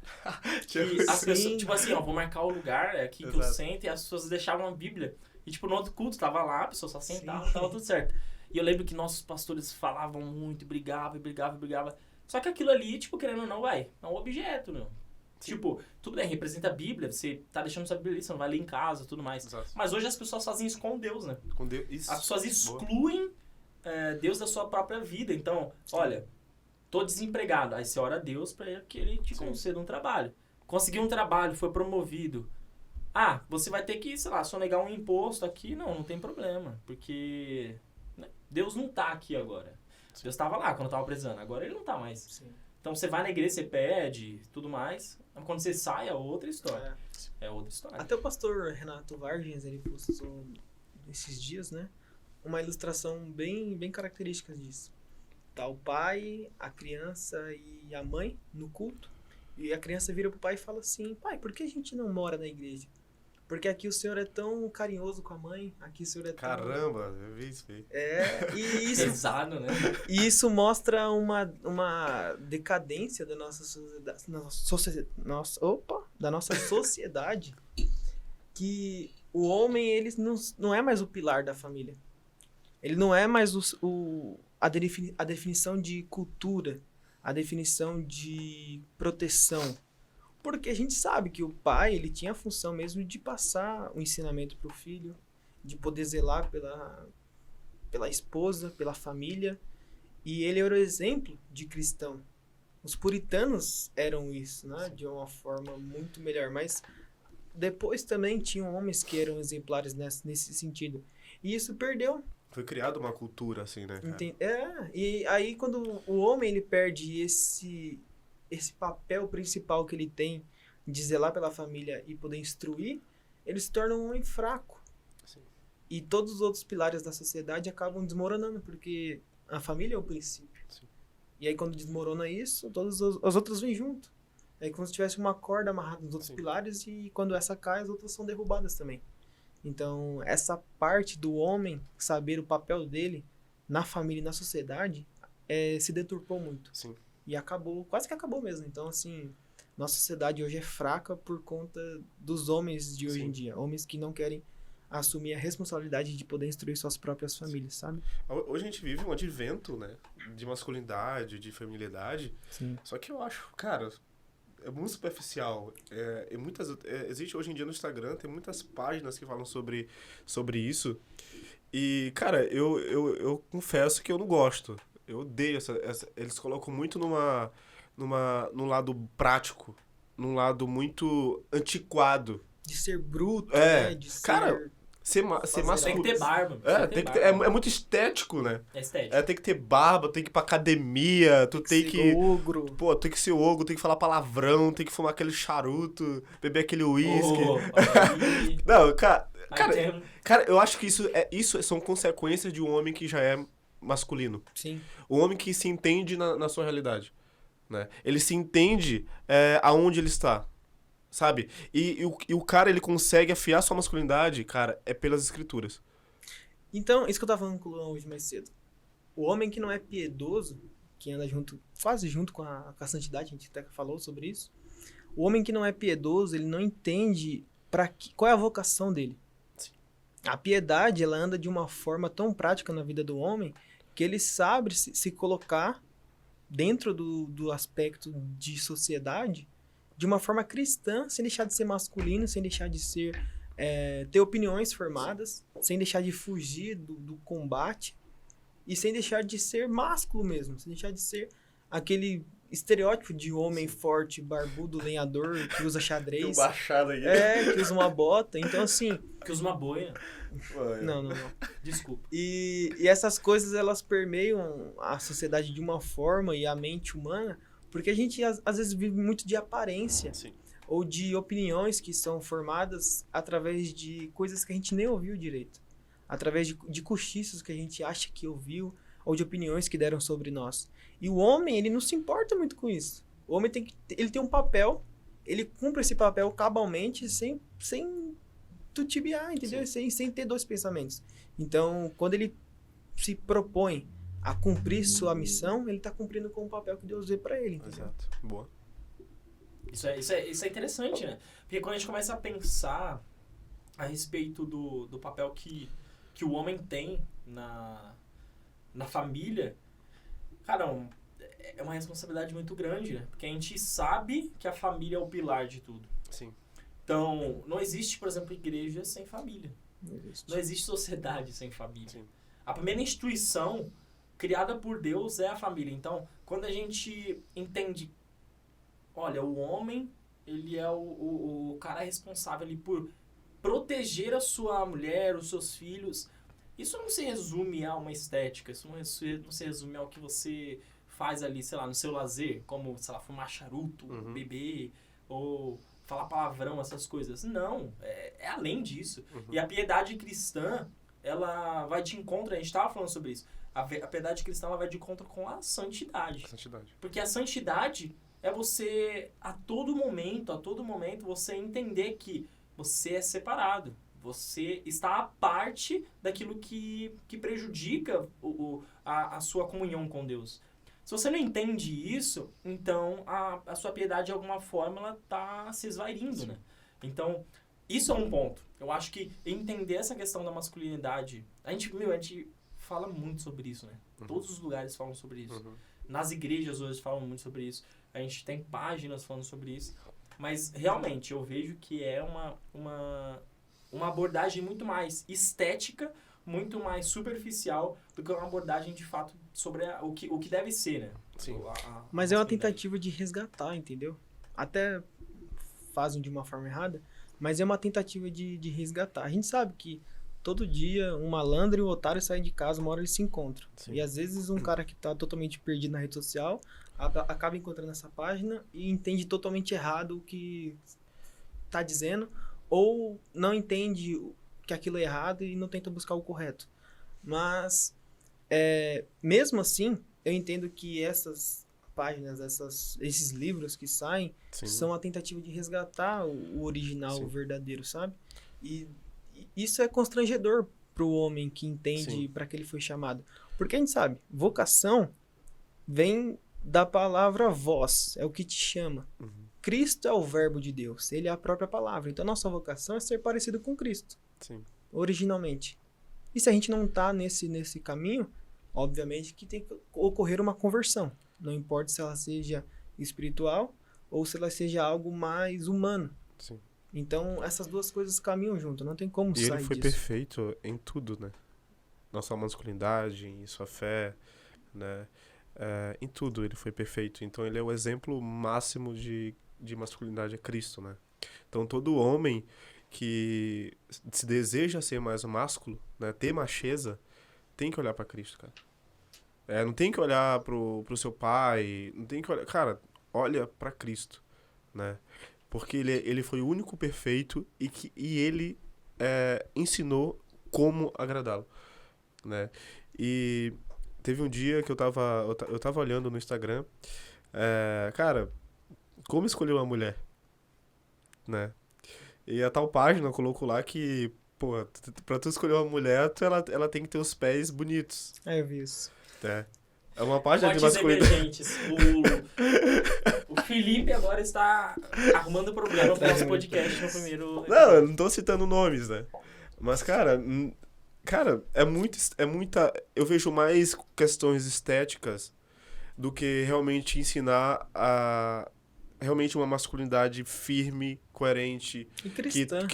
E as pessoas, tipo assim, vou marcar o lugar aqui que eu sento, e as pessoas deixavam a Bíblia. E tipo, no outro culto tava lá, a pessoa só sentava, tava tudo certo. E eu lembro que nossos pastores falavam muito, brigavam. Só que aquilo ali, tipo, querendo ou não, é um objeto, meu. Sim. Tipo, tudo bem, representa a Bíblia, você tá deixando sua Bíblia ali, você não vai ler em casa, tudo mais. Exato. Mas hoje as pessoas fazem isso com Deus, né? Com Deus, isso. As pessoas excluem Deus da sua própria vida. Então, olha, tô desempregado. Aí você ora a Deus pra que ele te conceda um trabalho. Conseguiu um trabalho, foi promovido. Você vai ter que, sei lá, sonegar um imposto aqui. Não tem problema. Porque Deus não tá aqui agora. Sim. Deus tava lá quando eu tava precisando. Agora ele não tá mais. Sim. Então você vai na igreja, você pede, tudo mais. Quando você sai, é outra história. É outra história. Até o pastor Renato Vargens, ele postou esses dias, né? Uma ilustração bem característica disso. Tá o pai, a criança e a mãe no culto. E a criança vira pro pai e fala assim, pai, por que a gente não mora na igreja? Porque aqui o senhor é tão carinhoso com a mãe, aqui o senhor é tão... Caramba, eu vi isso aí. E isso... Pesado, né? E isso mostra uma decadência da nossa sociedade, que o homem, ele não é mais o pilar da família. Ele não é mais a definição de cultura, a definição de proteção. Porque a gente sabe que o pai, ele tinha a função mesmo de passar o ensinamento para o filho, de poder zelar pela esposa, pela família. E ele era o exemplo de cristão. Os puritanos eram isso, né? De uma forma muito melhor. Mas depois também tinham homens que eram exemplares nesse sentido. E isso perdeu. Foi criada uma cultura assim, né, cara? E aí quando o homem ele perde esse papel principal que ele tem de zelar pela família e poder instruir, ele se torna um homem fraco. Sim. E todos os outros pilares da sociedade acabam desmoronando, porque a família é o princípio. Sim. E aí quando desmorona isso, todas as outras vêm junto. É como se tivesse uma corda amarrada nos outros pilares e quando essa cai, as outras são derrubadas também. Então, essa parte do homem saber o papel dele na família e na sociedade se deturpou muito. Sim. E acabou, quase que acabou mesmo. Então, assim, nossa sociedade hoje é fraca por conta dos homens de hoje em dia. Homens que não querem assumir a responsabilidade de poder instruir suas próprias famílias, sabe? Hoje a gente vive um advento, né? De masculinidade, de feminilidade. Sim. Só que eu acho, cara, é muito superficial. Existe hoje em dia no Instagram, tem muitas páginas que falam sobre isso. E, cara, eu confesso que eu não gosto. Eu odeio eles colocam muito num lado prático, num lado muito antiquado. De ser bruto, né? De cara, ser... ser Tem masculino. que ter barba. Tem que ter, é muito estético, né? É estético. Tem que ter barba, tem que ir pra academia, tu tem que... ser ogro. Pô, tem que ser ogro, tem que falar palavrão, tem que fumar aquele charuto, beber aquele uísque. Aí Não, cara, tem... eu acho que isso são consequências de um homem que já é masculino. Sim. Um homem que se entende na sua realidade, né? Ele se entende aonde ele está, sabe? E o cara, ele consegue afiar sua masculinidade, cara, pelas escrituras. Então, isso que eu tava falando com o Luan hoje mais cedo. O homem que não é piedoso, que anda quase junto com a santidade, a gente até falou sobre isso. O homem que não é piedoso, ele não entende qual é a vocação dele. Sim. A piedade, ela anda de uma forma tão prática na vida do homem que ele sabe se colocar dentro do aspecto de sociedade de uma forma cristã, sem deixar de ser masculino, sem deixar de ser ter opiniões formadas, sem deixar de fugir do combate e sem deixar de ser másculo mesmo, sem deixar de ser aquele estereótipo de homem forte, barbudo, lenhador, que usa xadrez. Tem um baixado aí. Que usa uma bota. Então, assim... Que usa uma boina. Não. Desculpa. E essas coisas, elas permeiam a sociedade de uma forma e a mente humana, porque a gente, às vezes, vive muito de aparência. Sim. Ou de opiniões que são formadas através de coisas que a gente nem ouviu direito. Através de cochichos que a gente acha que ouviu, ou de opiniões que deram sobre nós. E o homem, ele não se importa muito com isso. O homem ele tem um papel, ele cumpre esse papel cabalmente, sem tutibiar, entendeu? Sem ter dois pensamentos. Então, quando ele se propõe a cumprir sua missão, ele está cumprindo com o papel que Deus deu para ele, entendeu? Exato. Boa. Isso é interessante, né? Porque quando a gente começa a pensar a respeito do papel que o homem tem na família, cara, é uma responsabilidade muito grande, né? Porque a gente sabe que a família é o pilar de tudo. Sim. Então, não existe, por exemplo, igreja sem família. Não Não existe sociedade sem família. Sim. A primeira instituição criada por Deus é a família. Então, quando a gente entende, olha, o homem, ele é o cara responsável ali por proteger a sua mulher, os seus filhos. Isso não se resume a uma estética, isso não se resume ao que você faz ali, sei lá, no seu lazer, como, sei lá, fumar charuto, beber, ou falar palavrão, essas coisas. Não, é além disso. E a piedade cristã, ela vai de encontro, a gente estava falando sobre isso, a piedade cristã ela vai de encontro com a santidade. Porque a santidade é você, a todo momento, você entender que você é separado. Você está à parte daquilo que prejudica a sua comunhão com Deus. Se você não entende isso, então a sua piedade, de alguma forma, ela está se esvairindo, né? Então, isso é um ponto. Eu acho que entender essa questão da masculinidade... A gente fala muito sobre isso, né? Todos os lugares falam sobre isso. Nas igrejas hoje falam muito sobre isso. A gente tem páginas falando sobre isso. Mas, realmente, eu vejo que é uma abordagem muito mais estética, muito mais superficial do que uma abordagem, de fato, sobre o que deve ser, né? Sim. Mas é uma tentativa de resgatar, entendeu? Até fazem de uma forma errada, mas é uma tentativa de resgatar. A gente sabe que todo dia um malandro e um otário saem de casa, uma hora eles se encontram. Sim. E às vezes um cara que tá totalmente perdido na rede social acaba encontrando essa página e entende totalmente errado o que tá dizendo, ou não entende que aquilo é errado e não tenta buscar o correto. Mas, mesmo assim, eu entendo que essas páginas, esses livros que saem, Sim. são a tentativa de resgatar o original, Sim. o verdadeiro, sabe? E isso é constrangedor para o homem que entende para que ele foi chamado. Porque a gente sabe, vocação vem da palavra voz, é o que te chama. Cristo é o verbo de Deus, ele é a própria palavra. Então, a nossa vocação é ser parecido com Cristo, Sim. originalmente. E se a gente não está nesse caminho, obviamente que tem que ocorrer uma conversão. Não importa se ela seja espiritual ou se ela seja algo mais humano. Sim. Então, essas duas coisas caminham junto, não tem como sair disso. E ele foi perfeito em tudo, né? Na sua masculinidade, em sua fé, né? Em tudo ele foi perfeito. Então, ele é o exemplo máximo de masculinidade, é Cristo, né? Então, todo homem que se deseja ser mais másculo, né, ter macheza, tem que olhar pra Cristo, cara. Não tem que olhar pro seu pai, não tem que olhar... Cara, olha pra Cristo, né? Porque ele foi o único perfeito e ele ensinou como agradá-lo, né? E teve um dia que eu tava olhando no Instagram, cara, como escolher uma mulher, né? E a tal página colocou lá que, pô, pra tu escolher uma mulher, ela tem que ter os pés bonitos. Eu vi isso. É uma página de Potes masculinidade. emergentes. O Felipe agora está arrumando problema pro nosso podcast no primeiro... Não, eu não tô citando nomes, né? Mas, cara, é muita... Eu vejo mais questões estéticas do que realmente ensinar realmente uma masculinidade firme, coerente, E cristã.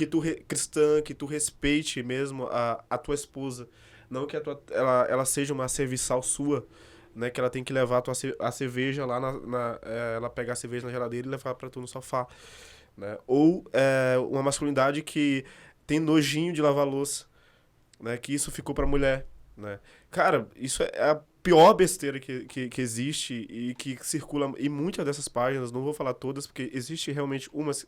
cristã, que tu respeite mesmo a tua esposa. Não que ela seja uma serviçal sua, né? Que ela tem que levar a cerveja lá ela pegar a cerveja na geladeira e levar pra tu no sofá, né? Ou uma masculinidade que tem nojinho de lavar louça, né? Que isso ficou pra mulher, né? Cara, isso é a pior besteira que existe e que circula em muitas dessas páginas. Não vou falar todas, porque existe realmente umas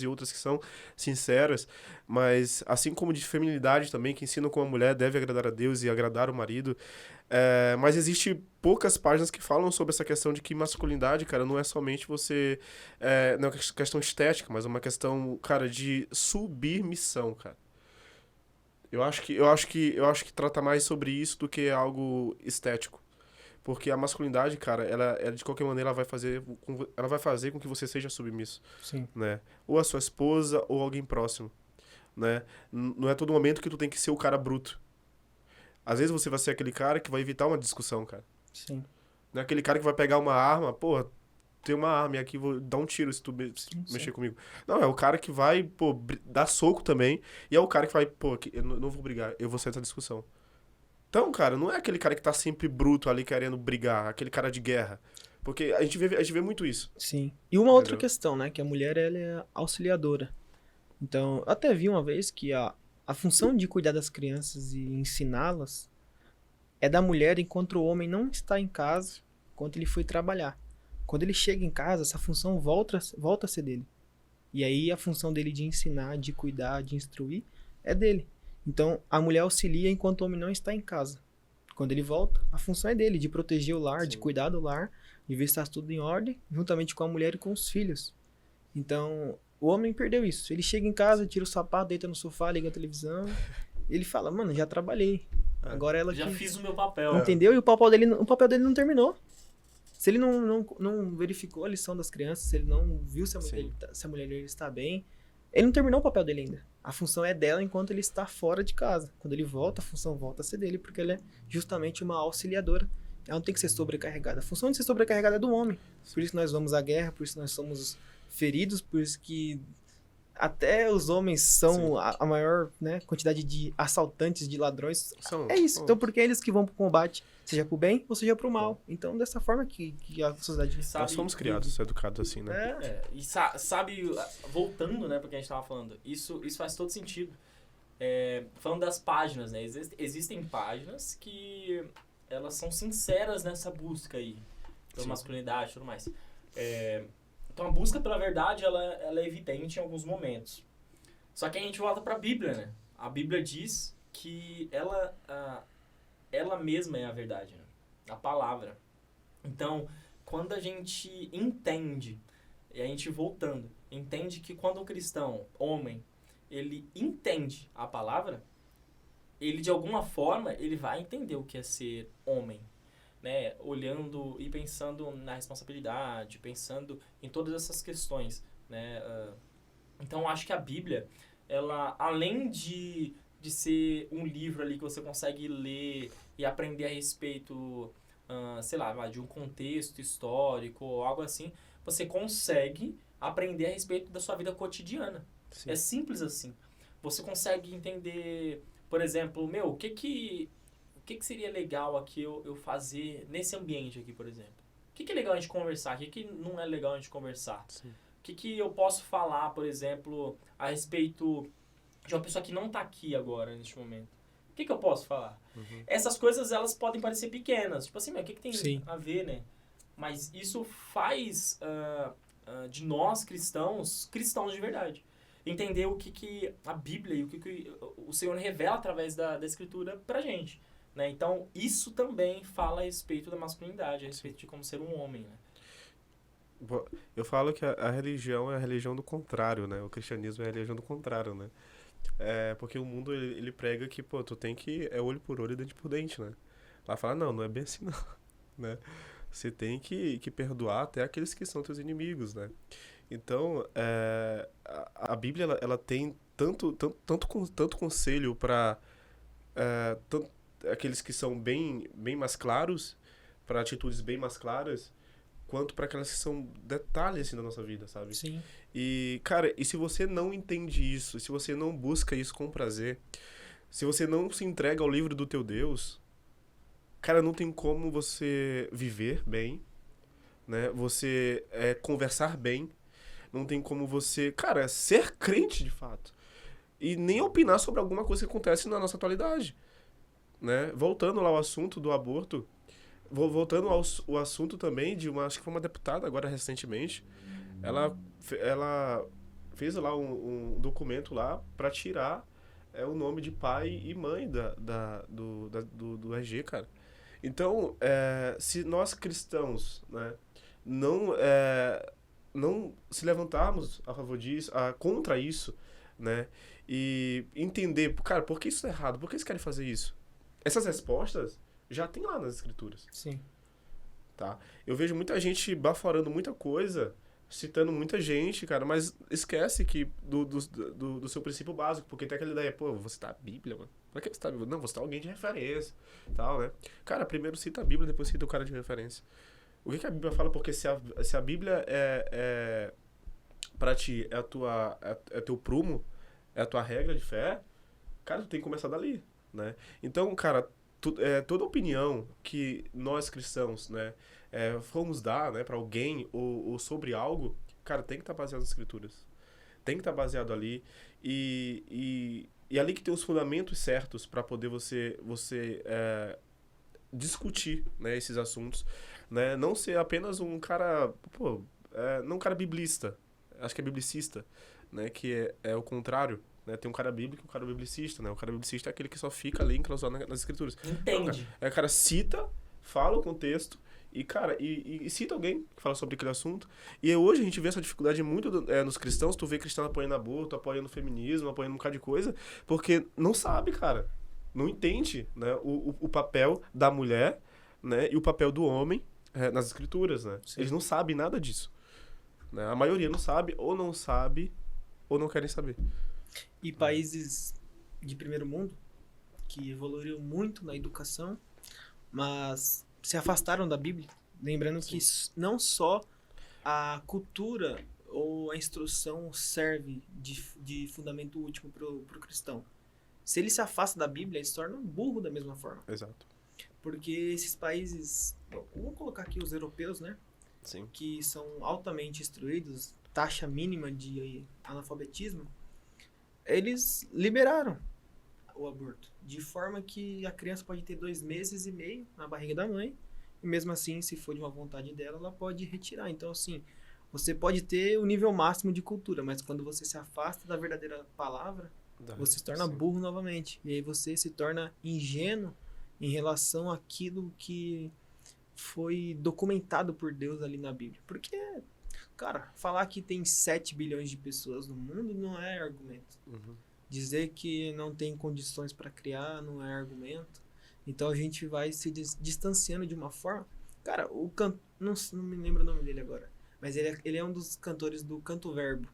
e outras que são sinceras, mas assim como de feminilidade também, que ensinam como a mulher deve agradar a Deus e agradar o marido. Mas existe poucas páginas que falam sobre essa questão de que masculinidade, cara, não é somente você... não é uma questão estética, mas é uma questão, cara, de submissão, cara. Eu acho que trata mais sobre isso do que algo estético. Porque a masculinidade, cara, ela de qualquer maneira ela vai fazer com que você seja submisso, Sim. né? Ou a sua esposa ou alguém próximo, né? Não é todo momento que tu tem que ser o cara bruto. Às vezes você vai ser aquele cara que vai evitar uma discussão, cara. Sim. Não é aquele cara que vai pegar uma arma, porra, tem uma arma e aqui vou dar um tiro se tu mexer comigo. Não, é o cara que vai, pô, dar soco também. E é o cara que vai, pô, eu não vou brigar, eu vou sair dessa discussão. Então, cara, não é aquele cara que tá sempre bruto ali querendo brigar, aquele cara de guerra. Porque a gente vê muito isso. Sim. E uma outra Entendeu? questão, né? Que a mulher, ela é auxiliadora. Então, eu até vi uma vez que a função de cuidar das crianças e ensiná-las é da mulher enquanto o homem não está em casa, enquanto ele foi trabalhar. Quando ele chega em casa, essa função volta a ser dele. E aí a função dele de ensinar, de cuidar, de instruir, é dele. Então, a mulher auxilia enquanto o homem não está em casa. Quando ele volta, a função é dele, de proteger o lar, de cuidar do lar, de ver se está tudo em ordem, juntamente com a mulher e com os filhos. Então, o homem perdeu isso. Ele chega em casa, tira o sapato, deita no sofá, liga a televisão. Ele fala, mano, já trabalhei. Agora ela Já que... fiz o meu papel. Entendeu? E o papel dele não terminou. Se ele não verificou a lição das crianças, se ele não viu se a mulher dele está bem, ele não terminou o papel dele ainda. A função é dela enquanto ele está fora de casa. Quando ele volta, a função volta a ser dele, porque ela é justamente uma auxiliadora. Ela não tem que ser sobrecarregada. A função de ser sobrecarregada é do homem. Por isso que nós vamos à guerra, por isso que nós somos feridos, por isso que até os homens são a maior, né, quantidade de assaltantes, de ladrões. É isso. Então, porque é eles que vão pro combate, seja pro bem ou seja pro mal. Então, dessa forma que a sociedade... Nós somos criados, educados assim, né? E sabe, voltando, né, porque a gente tava falando, isso faz todo sentido. Falando das páginas, né, existem páginas que elas são sinceras nessa busca aí, pela masculinidade e tudo mais. Então a busca pela verdade, ela é evidente em alguns momentos. Só que a gente volta pra Bíblia, né? A Bíblia diz que ela mesma é a verdade, né? A palavra. Então, quando a gente entende, e a gente voltando, entende que quando o cristão, homem, ele entende a palavra, ele de alguma forma, ele vai entender o que é ser homem, né? Olhando e pensando na responsabilidade, pensando em todas essas questões, né? Então, acho que a Bíblia, ela, além de ser um livro ali que você consegue ler e aprender a respeito, sei lá, de um contexto histórico ou algo assim, você consegue aprender a respeito da sua vida cotidiana. Sim. É simples assim. Você consegue entender, por exemplo, o que seria legal aqui eu fazer nesse ambiente aqui, por exemplo? O que é legal a gente conversar? O que não é legal a gente conversar? Sim. O que eu posso falar, por exemplo, a respeito de uma pessoa que não tá aqui agora, neste momento. O que eu posso falar? Uhum. Essas coisas, elas podem parecer pequenas. Tipo assim, mas o que tem Sim. a ver, né? Mas isso faz de nós, cristãos de verdade. Entender o que a Bíblia e o que o Senhor revela através da Escritura pra gente. Né? Então, isso também fala a respeito da masculinidade, a respeito de como ser um homem, né? Eu falo que a religião é a religião do contrário, né? O cristianismo é a religião do contrário, né? Porque o mundo, ele prega que, pô, tu tem que... É olho por olho e dente por dente, né? Lá fala, não é bem assim não, né? Você tem que perdoar até aqueles que são teus inimigos, né? Então, a Bíblia, ela tem tanto conselho para aqueles que são bem mais claros, para atitudes bem mais claras, quanto para aquelas que são detalhes assim da nossa vida, sabe? Sim. E, cara, se você não entende isso, se você não busca isso com prazer, se você não se entrega ao livro do teu Deus, cara, não tem como você viver bem, né? Você conversar bem, não tem como você, cara, ser crente de fato. E nem opinar sobre alguma coisa que acontece na nossa atualidade, né? Voltando lá ao assunto do aborto, voltando ao assunto também de acho que foi uma deputada agora recentemente, ela fez lá um documento lá para tirar o nome de pai e mãe do RG, cara. Então, se nós cristãos, né, não se levantarmos a favor disso, contra isso, né, e entender, cara, por que isso é errado? Por que eles querem fazer isso? Essas respostas já tem lá nas escrituras. Sim. Tá? Eu vejo muita gente baforando muita coisa, citando muita gente, cara, mas esquece que do seu princípio básico, porque tem aquela ideia, pô, eu vou citar a Bíblia, mano. Pra que você citar a Bíblia? Não, vou citar alguém de referência, tal, né? Cara, primeiro cita a Bíblia, depois cita o cara de referência. O que a Bíblia fala? Porque se a Bíblia pra ti, é teu prumo, é a tua regra de fé, cara, tu tem que começar dali, né? Então, cara, toda opinião que nós cristãos, né, formos dar, né, para alguém ou sobre algo, cara, tem que estar baseado nas escrituras. Tem que estar baseado ali e ali que tem os fundamentos certos para poder você discutir, né, esses assuntos, né, não ser apenas um cara, não um cara biblista, acho que é biblicista, né, que é o contrário. Né? Tem um cara bíblico e um cara biblicista, né? O cara biblicista é aquele que só fica ali enclausurado nas escrituras. Entende. O cara cita, fala o contexto e, cara, e cita alguém que fala sobre aquele assunto. E hoje a gente vê essa dificuldade muito nos cristãos. Tu vê cristão apoiando aborto, apoiando feminismo, apoiando um bocado de coisa, porque não sabe, cara. Não entende, né? O papel da mulher, né? E o papel do homem nas escrituras, né? Sim. Eles não sabem nada disso. Né? A maioria não sabe, ou não querem saber. E países de primeiro mundo, que evoluíram muito na educação, mas se afastaram da Bíblia. Lembrando que não só a cultura ou a instrução serve de fundamento último para o cristão. Se ele se afasta da Bíblia, ele se torna um burro da mesma forma. Exato. Porque esses países, vamos colocar aqui os europeus, né? Sim. Que são altamente instruídos, taxa mínima de analfabetismo, eles liberaram o aborto. De forma que a criança pode ter 2 meses e meio na barriga da mãe. E mesmo assim, se for de uma vontade dela, ela pode retirar. Então, assim, você pode ter o nível máximo de cultura, mas quando você se afasta da verdadeira palavra, você se torna burro novamente. E aí você se torna ingênuo em relação àquilo que foi documentado por Deus ali na Bíblia. Porque, cara, falar que tem 7 bilhões de pessoas no mundo não é argumento. Uhum. Dizer que não tem condições para criar não é argumento. Então a gente vai se distanciando de uma forma. Cara, não me lembro o nome dele agora, mas ele é um dos cantores do Canto Verbo,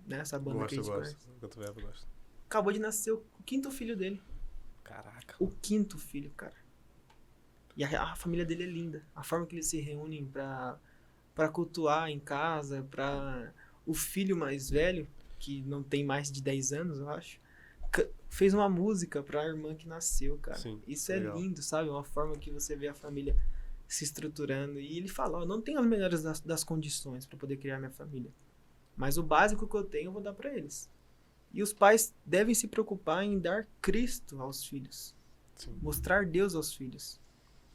né? Essa banda que a gente conhece. Canto Verbo, gosto. Acabou de nascer o 5º filho dele. Caraca. O 5º filho, cara. E a família dele é linda. A forma que eles se reúnem pra cultuar em casa, pra o filho mais velho, que não tem mais de 10 anos, eu acho, fez uma música pra irmã que nasceu, cara. Sim, isso é legal. lindo, sabe? Uma forma que você vê a família se estruturando. E ele fala, eu não tenho as melhores das condições pra poder criar minha família. Mas o básico que eu tenho, eu vou dar pra eles. E os pais devem se preocupar em dar Cristo aos filhos. Sim. Mostrar Deus aos filhos.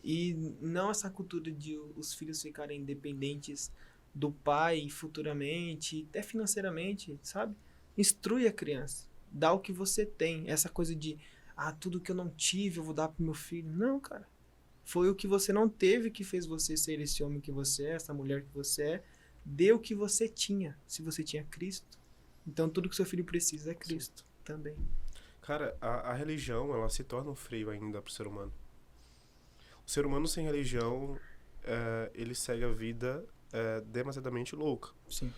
E não essa cultura de os filhos ficarem dependentes do pai futuramente, até financeiramente, sabe? Instrui a criança. Dá o que você tem. Essa coisa de, tudo que eu não tive eu vou dar pro meu filho. Não, cara. Foi o que você não teve que fez você ser esse homem que você é, essa mulher que você é. Dê o que você tinha. Se você tinha Cristo, então tudo que seu filho precisa é Cristo também. Cara, a religião, ela se torna um freio ainda pro ser humano. O ser humano sem religião, ele segue a vida demasiadamente louca. Sim.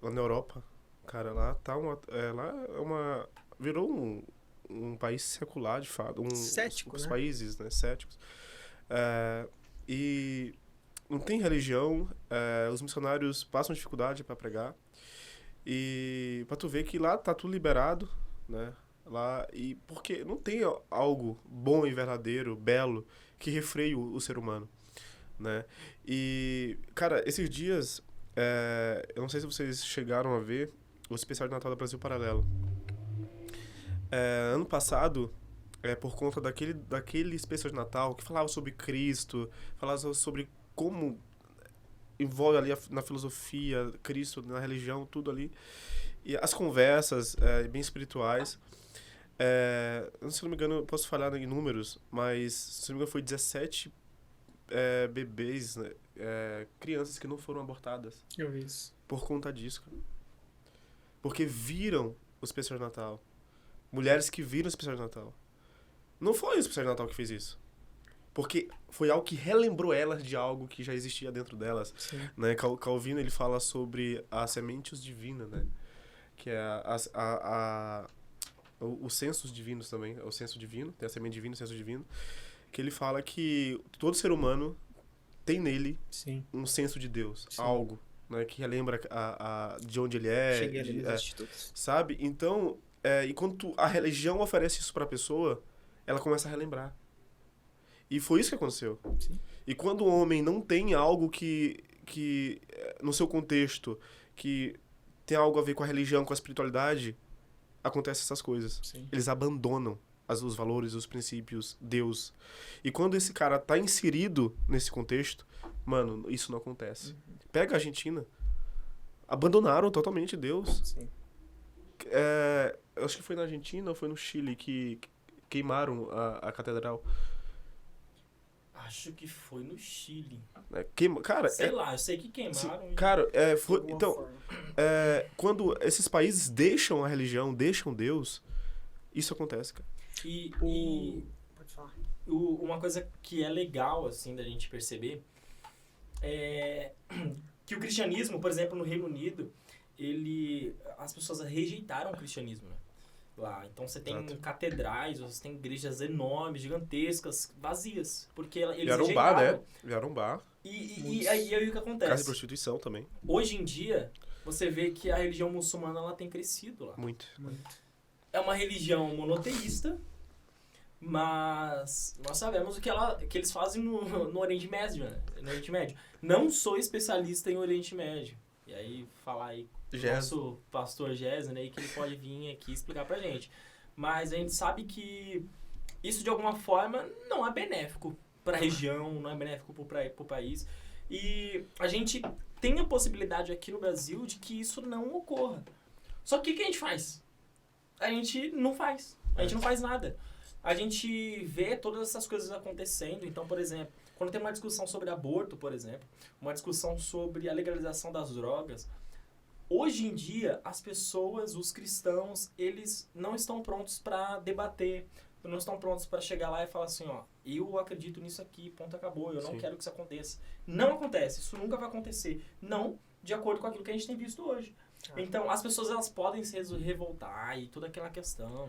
Lá na Europa, cara, lá tá virou um país secular, de fato. Cético, os né? países, né, céticos. E não tem religião, os missionários passam dificuldade para pregar. E pra tu ver que lá tá tudo liberado, né? Lá, e porque não tem algo bom e verdadeiro, belo, que refreie o ser humano, né? E, cara, esses dias, eu não sei se vocês chegaram a ver o especial de Natal da Brasil Paralelo. Ano passado, por conta daquele especial de Natal que falava sobre Cristo, falava sobre como envolve ali na filosofia, Cristo, na religião, tudo ali. E as conversas bem espirituais. Se não me engano, eu posso falar em números, mas se não me engano foi 17 bebês, né, crianças que não foram abortadas. Eu vi isso. Por conta disso, cara. Porque viram o especial de Natal. Mulheres que viram o especial de Natal. Não foi o especial de Natal que fez isso. Porque foi algo que relembrou elas de algo que já existia dentro delas. Sim. Né? Calvino, ele fala sobre a sementes divina, né? Que é os sensos divinos também. O senso divino, tem a semente divina e o senso divino. Que ele fala que todo ser humano tem nele um senso de Deus. Sim. Algo, né? Que relembra de onde ele é. Cheguei ali nas atitudes. Sabe? Então, enquanto a religião oferece isso pra pessoa, ela começa a relembrar. E foi isso que aconteceu. Sim. E quando o homem não tem algo que no seu contexto, que tem algo a ver com a religião, com a espiritualidade, acontecem essas coisas. Sim. Eles abandonam os valores, os princípios, Deus. E quando esse cara tá inserido nesse contexto, mano, isso não acontece. Uhum. Pega a Argentina. Abandonaram totalmente Deus. Sim. Eu acho que foi na Argentina ou foi no Chile que queimaram a catedral. Acho que foi no Chile. Cara, sei lá, eu sei que queimaram. Cara, então, quando esses países deixam a religião, deixam Deus, isso acontece, cara. Pode falar. Uma coisa que é legal, assim, da gente perceber é que o cristianismo, por exemplo, no Reino Unido, as pessoas rejeitaram o cristianismo, né? Lá. Então você tem catedrais, você tem igrejas enormes, gigantescas, vazias. Porque eles vieram um bar, né? Vieram um bar. E aí o que acontece? Casa de prostituição também. Hoje em dia, você vê que a religião muçulmana ela tem crescido lá. Muito. É uma religião monoteísta, mas nós sabemos o que eles fazem no Oriente Médio, né? No Oriente Médio. Não sou especialista em Oriente Médio. E aí, falar aí com o nosso pastor Gésen, né, que ele pode vir aqui explicar pra gente. Mas a gente sabe que isso, de alguma forma, não é benéfico pra região, não é benéfico pro país. E a gente tem a possibilidade aqui no Brasil de que isso não ocorra. Só que o que a gente faz? A gente não faz. A gente não faz nada. A gente vê todas essas coisas acontecendo. Então, por exemplo, quando tem uma discussão sobre aborto, por exemplo, uma discussão sobre a legalização das drogas, hoje em dia, as pessoas, os cristãos, eles não estão prontos para debater, não estão prontos para chegar lá e falar assim, ó, eu acredito nisso aqui, ponto, acabou, eu não quero que isso aconteça. Não acontece, isso nunca vai acontecer. Não de acordo com aquilo que a gente tem visto hoje. Então, as pessoas, elas podem se revoltar e toda aquela questão.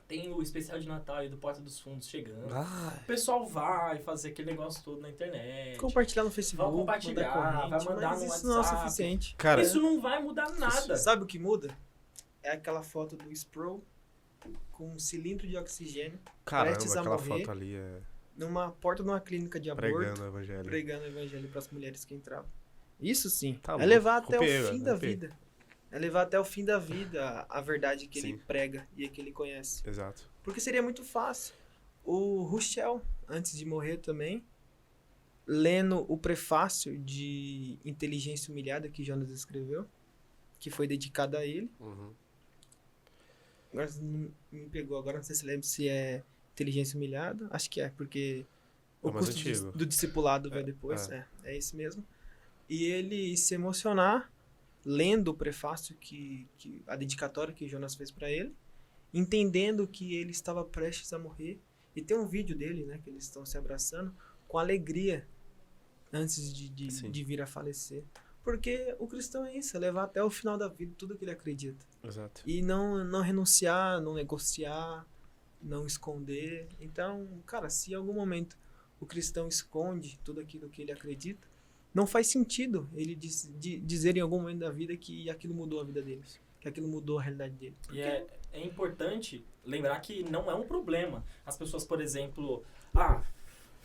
Tem o especial de Natal e do Porta dos Fundos chegando. O pessoal vai fazer aquele negócio todo na internet. Compartilhar no Facebook. Vai compartilhar, vai mandar no WhatsApp. Isso não é o suficiente. Cara, isso não vai mudar nada. Sabe o que muda? É aquela foto do Sproul com um cilindro de oxigênio. Caramba, aquela foto ali é... Numa porta de uma clínica de aborto. Pregando o evangelho para as mulheres que entravam. Isso sim. Tá levar até o fim da vida. É levar até o fim da vida a verdade que ele Sim. prega e que ele conhece. Exato. Porque seria muito fácil. O Ruschel, antes de morrer também, lendo o prefácio de Inteligência Humilhada que Jonas escreveu, que foi dedicado a ele. Uhum. Agora não me pegou, agora não sei se lembra se é Inteligência Humilhada. Acho que é, porque o É mais custo antigo. do discipulado vai depois. É esse mesmo. E ele se emocionar lendo o prefácio a dedicatória que Jonas fez para ele, entendendo que ele estava prestes a morrer. E tem um vídeo dele, né, que eles estão se abraçando com alegria antes de vir a falecer. Porque o cristão é isso, é levar até o final da vida tudo que ele acredita. Exato. E não renunciar, não negociar, não esconder. Então, cara, se em algum momento o cristão esconde tudo aquilo que ele acredita, não faz sentido ele dizer em algum momento da vida que aquilo mudou a vida dele, que aquilo mudou a realidade dele. E é importante lembrar que não é um problema. As pessoas, por exemplo,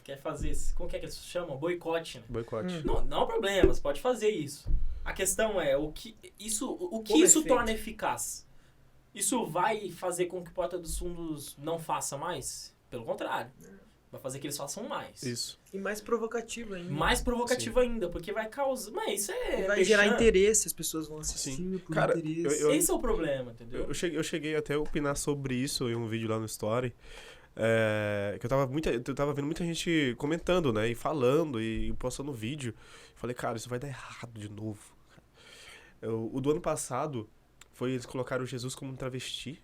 quer fazer, como que eles chamam? Boicote, né? Boicote. Não é um problema, você pode fazer isso. A questão é o que isso torna eficaz. Isso vai fazer com que o Porta dos Fundos não faça mais? Pelo contrário. Vai fazer que eles façam mais. Isso. E mais provocativo ainda. Mais provocativo ainda, porque vai causar... Mas isso é... Vai gerar interesse, as pessoas vão assistir por Cara, interesse. Esse é o problema, entendeu? Eu cheguei até a opinar sobre isso em um vídeo lá no Story. Que eu tava vendo muita gente comentando, né? E falando, e postando vídeo. Falei, cara, isso vai dar errado de novo. O do ano passado foi eles colocaram Jesus como um travesti.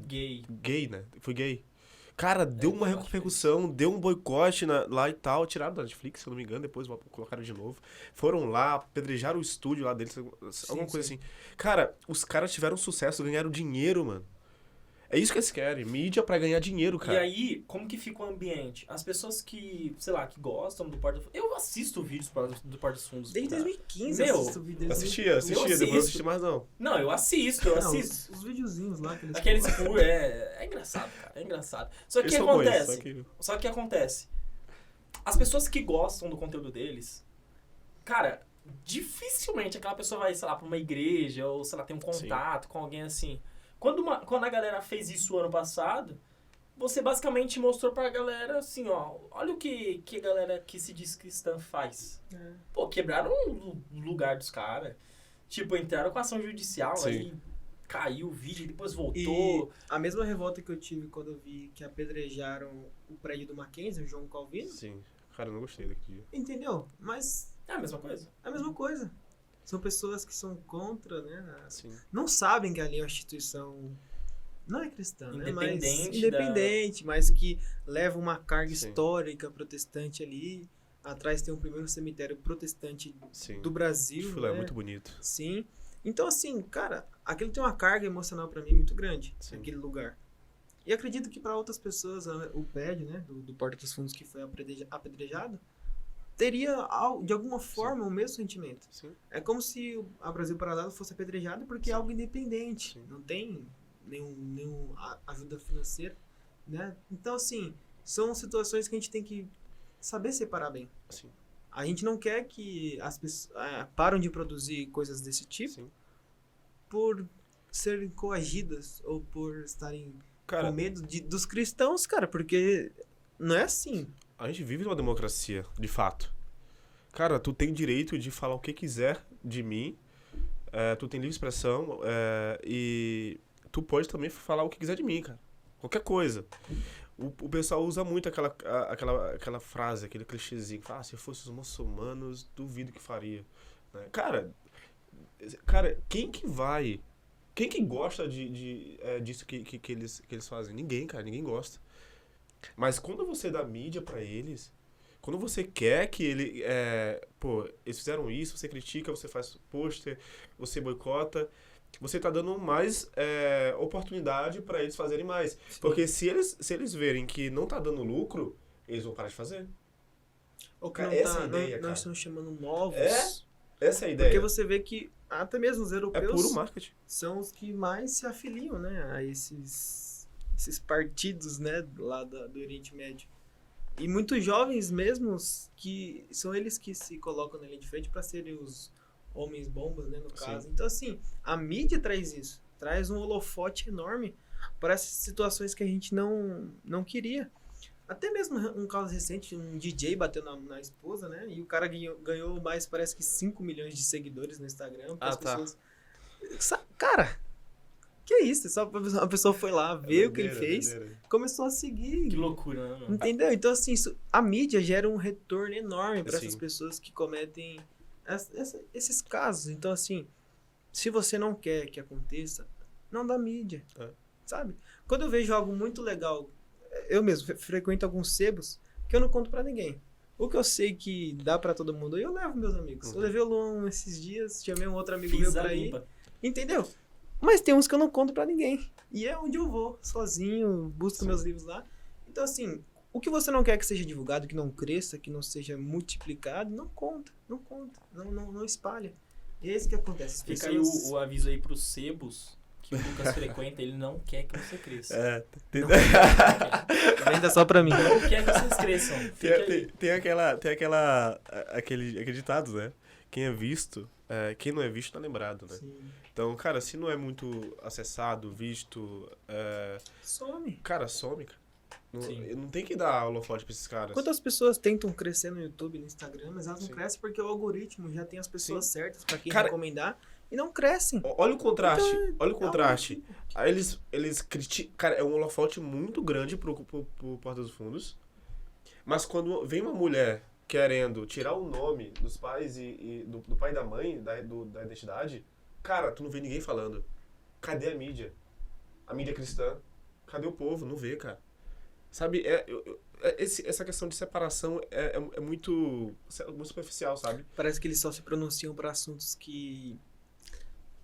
Gay, né? Foi gay. Cara, deu uma repercussão, deu um boicote lá e tal. Tiraram da Netflix, se eu não me engano, depois colocaram de novo. Foram lá, apedrejaram o estúdio lá deles, alguma coisa assim. Cara, os caras tiveram sucesso, ganharam dinheiro, mano. É isso que eles querem, mídia pra ganhar dinheiro, cara. E aí, como que fica o ambiente? As pessoas que, sei lá, que gostam do Porta dos Fundos... Eu assisto vídeos do Porta dos Fundos. Desde 2015 eu assisto vídeos. Assistia, depois eu assisti mais não. Não, eu assisto. Os videozinhos lá que eles Aqueles é engraçado, cara, é engraçado. Só que Só que acontece. As pessoas que gostam do conteúdo deles, cara, dificilmente aquela pessoa vai, sei lá, pra uma igreja ou, sei lá, tem um contato com alguém assim. Quando a galera fez isso ano passado, você basicamente mostrou pra galera assim, ó, olha o que a galera que se diz cristã faz. Pô, quebraram o lugar dos caras. Tipo, entraram com ação judicial, aí caiu o vídeo, depois voltou. E a mesma revolta que eu tive quando eu vi que apedrejaram o prédio do Mackenzie, o João Calvino. Sim, cara, eu não gostei daquele dia. Entendeu? Mas... É a mesma coisa. É a mesma coisa. São pessoas que são contra, né? Sim. Não sabem que ali é uma instituição... Não é cristã, né? Independente, mas que leva uma carga histórica protestante ali. Atrás tem o primeiro cemitério protestante do Brasil. Né? É muito bonito. Sim. Então, assim, cara, aquilo tem uma carga emocional pra mim muito grande, aquele lugar. E acredito que para outras pessoas, o prédio, né, do Porta dos Fundos que foi apedrejado, teria, de alguma forma, o mesmo sentimento. Sim. É como se a Brasil Paralelo fosse apedrejada porque é algo independente. Não tem nenhum ajuda financeira, né? Então, assim, são situações que a gente tem que saber separar bem. Sim. A gente não quer que as pessoas param de produzir coisas desse tipo por serem coagidas ou por estarem com medo dos cristãos, cara, porque não é assim. A gente vive numa democracia, de fato. Cara, tu tem direito de falar o que quiser de mim, tu tem livre expressão, e tu pode também falar o que quiser de mim, cara. Qualquer coisa. O pessoal usa muito aquela frase, aquele clichêzinho. Fala, se fosse os muçulmanos, duvido que faria. Né? Cara, quem que gosta disso que eles fazem? Ninguém, cara, ninguém gosta. Mas quando você dá mídia pra eles, quando você quer que eles fizeram isso, você critica, você faz pôster, você boicota, você tá dando mais oportunidade pra eles fazerem mais. Sim. Porque se eles verem que não tá dando lucro, eles vão parar de fazer. Ou que não estão chamando novos. Essa é a ideia. Porque você vê que até mesmo os europeus puro marketing. São os que mais se afiliam, né, a esses partidos, né, lá do Oriente Médio. E muitos jovens mesmos, que são eles que se colocam na linha de frente para serem os homens bombas, né, no Sim. caso. Então, assim, a mídia traz isso. Traz um holofote enorme para essas situações que a gente não queria. Até mesmo um caso recente, um DJ bateu na esposa, né? E o cara ganhou mais, parece que 5 milhões de seguidores no Instagram. Ah, tá. Cara, que é isso? Só a pessoa foi lá, ver o que ele Doideira, fez, doideira. começou a seguir. Que loucura, né, mano? Entendeu? Então, assim, a mídia gera um retorno enorme para essas Sim. pessoas que cometem esses casos. Então, assim, se você não quer que aconteça, não dá mídia, sabe? Quando eu vejo algo muito legal, eu mesmo frequento alguns sebos que eu não conto pra ninguém. O que eu sei que dá pra todo mundo, eu levo meus amigos. Eu levei o Luan esses dias, chamei um outro amigo meu Fiz a pra ir. limpa. Entendeu? Mas tem uns que eu não conto pra ninguém. E é onde eu vou, sozinho, busco meus livros lá. Então, assim, o que você não quer que seja divulgado, que não cresça, que não seja multiplicado, não conta. Não espalha. É isso que acontece. As Fica aí pessoas- o aviso aí pros sebos que o Lucas frequenta, ele não quer que você cresça. Venda só pra mim. Não quer que vocês cresçam. Fica aí. Tem aquele ditado, né? Quem é visto, quem não é visto tá lembrado, né? Sim. Então, cara, se não é muito acessado, visto, Some. cara, some, cara. Sim. Não tem que dar holofote pra esses caras. Quantas pessoas tentam crescer no YouTube, no Instagram, mas elas não Sim. crescem porque o algoritmo já tem as pessoas certas pra quem Cara, recomendar e não crescem. Olha o contraste, Então, olha o contraste. algoritmo. Aí eles criticam. Cara, é um holofote muito grande pro Porta dos Fundos. Mas quando vem uma mulher querendo tirar o nome dos pais e do pai e da mãe, da identidade, cara, tu não vê ninguém falando. Cadê a mídia? A mídia cristã? Cadê o povo? Não vê, cara. Sabe, essa questão de separação é muito superficial, sabe? Parece que eles só se pronunciam pra assuntos que,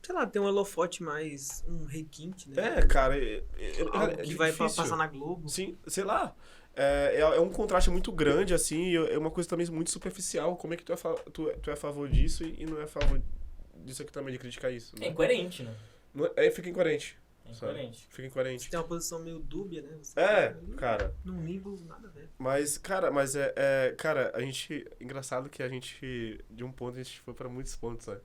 sei lá, tem um holofote mais, um requinte, né? Cara, Algo que vai difícil. passar na Globo. Sim, sei lá. É um contraste muito grande, assim, e é uma coisa também muito superficial. Como é que tu é a favor disso e não é a favor disso aqui também, de criticar isso? É Né? incoerente, né? Fica incoerente. É sabe? incoerente. Fica incoerente. Tem uma posição meio dúbia, né? Você É, fica ali cara. num limbo, nada a ver. Mas, cara, cara, a gente... Engraçado que a gente, de um ponto, a gente foi pra muitos pontos, né?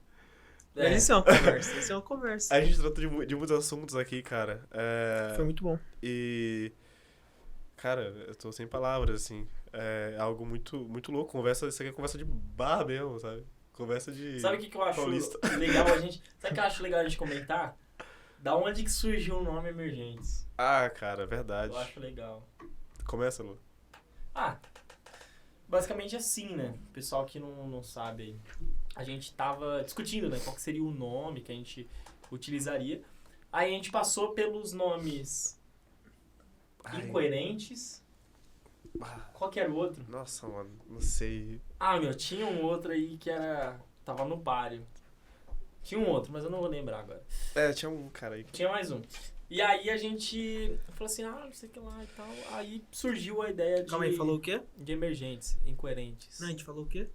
Mas isso é uma conversa, isso é uma conversa. A gente tratou de muitos assuntos aqui, cara. Foi muito bom. E... Cara, eu tô sem palavras, assim. É algo muito, muito louco. Isso aqui é conversa de bar mesmo, sabe? Conversa de... Sabe o que eu acho paulista. legal a gente... Sabe o que eu acho legal a gente comentar? Da onde que surgiu o nome Emergentes? Ah, cara, verdade. Eu acho legal. Começa, Lu. Basicamente assim, né? Pessoal que não sabe aí. A gente tava discutindo, né? Qual que seria o nome que a gente utilizaria. Aí a gente passou pelos nomes incoerentes. Qual que era o outro? Nossa, mano, não sei. Tinha um outro aí que era... Tava no páreo. Tinha um outro, mas eu não vou lembrar agora. Tinha um cara aí. Tinha mais um. E aí a gente falou assim, não sei o que lá e tal. Aí surgiu a ideia de... Calma aí, falou o quê? De emergentes, incoerentes. Não, a gente falou o quê?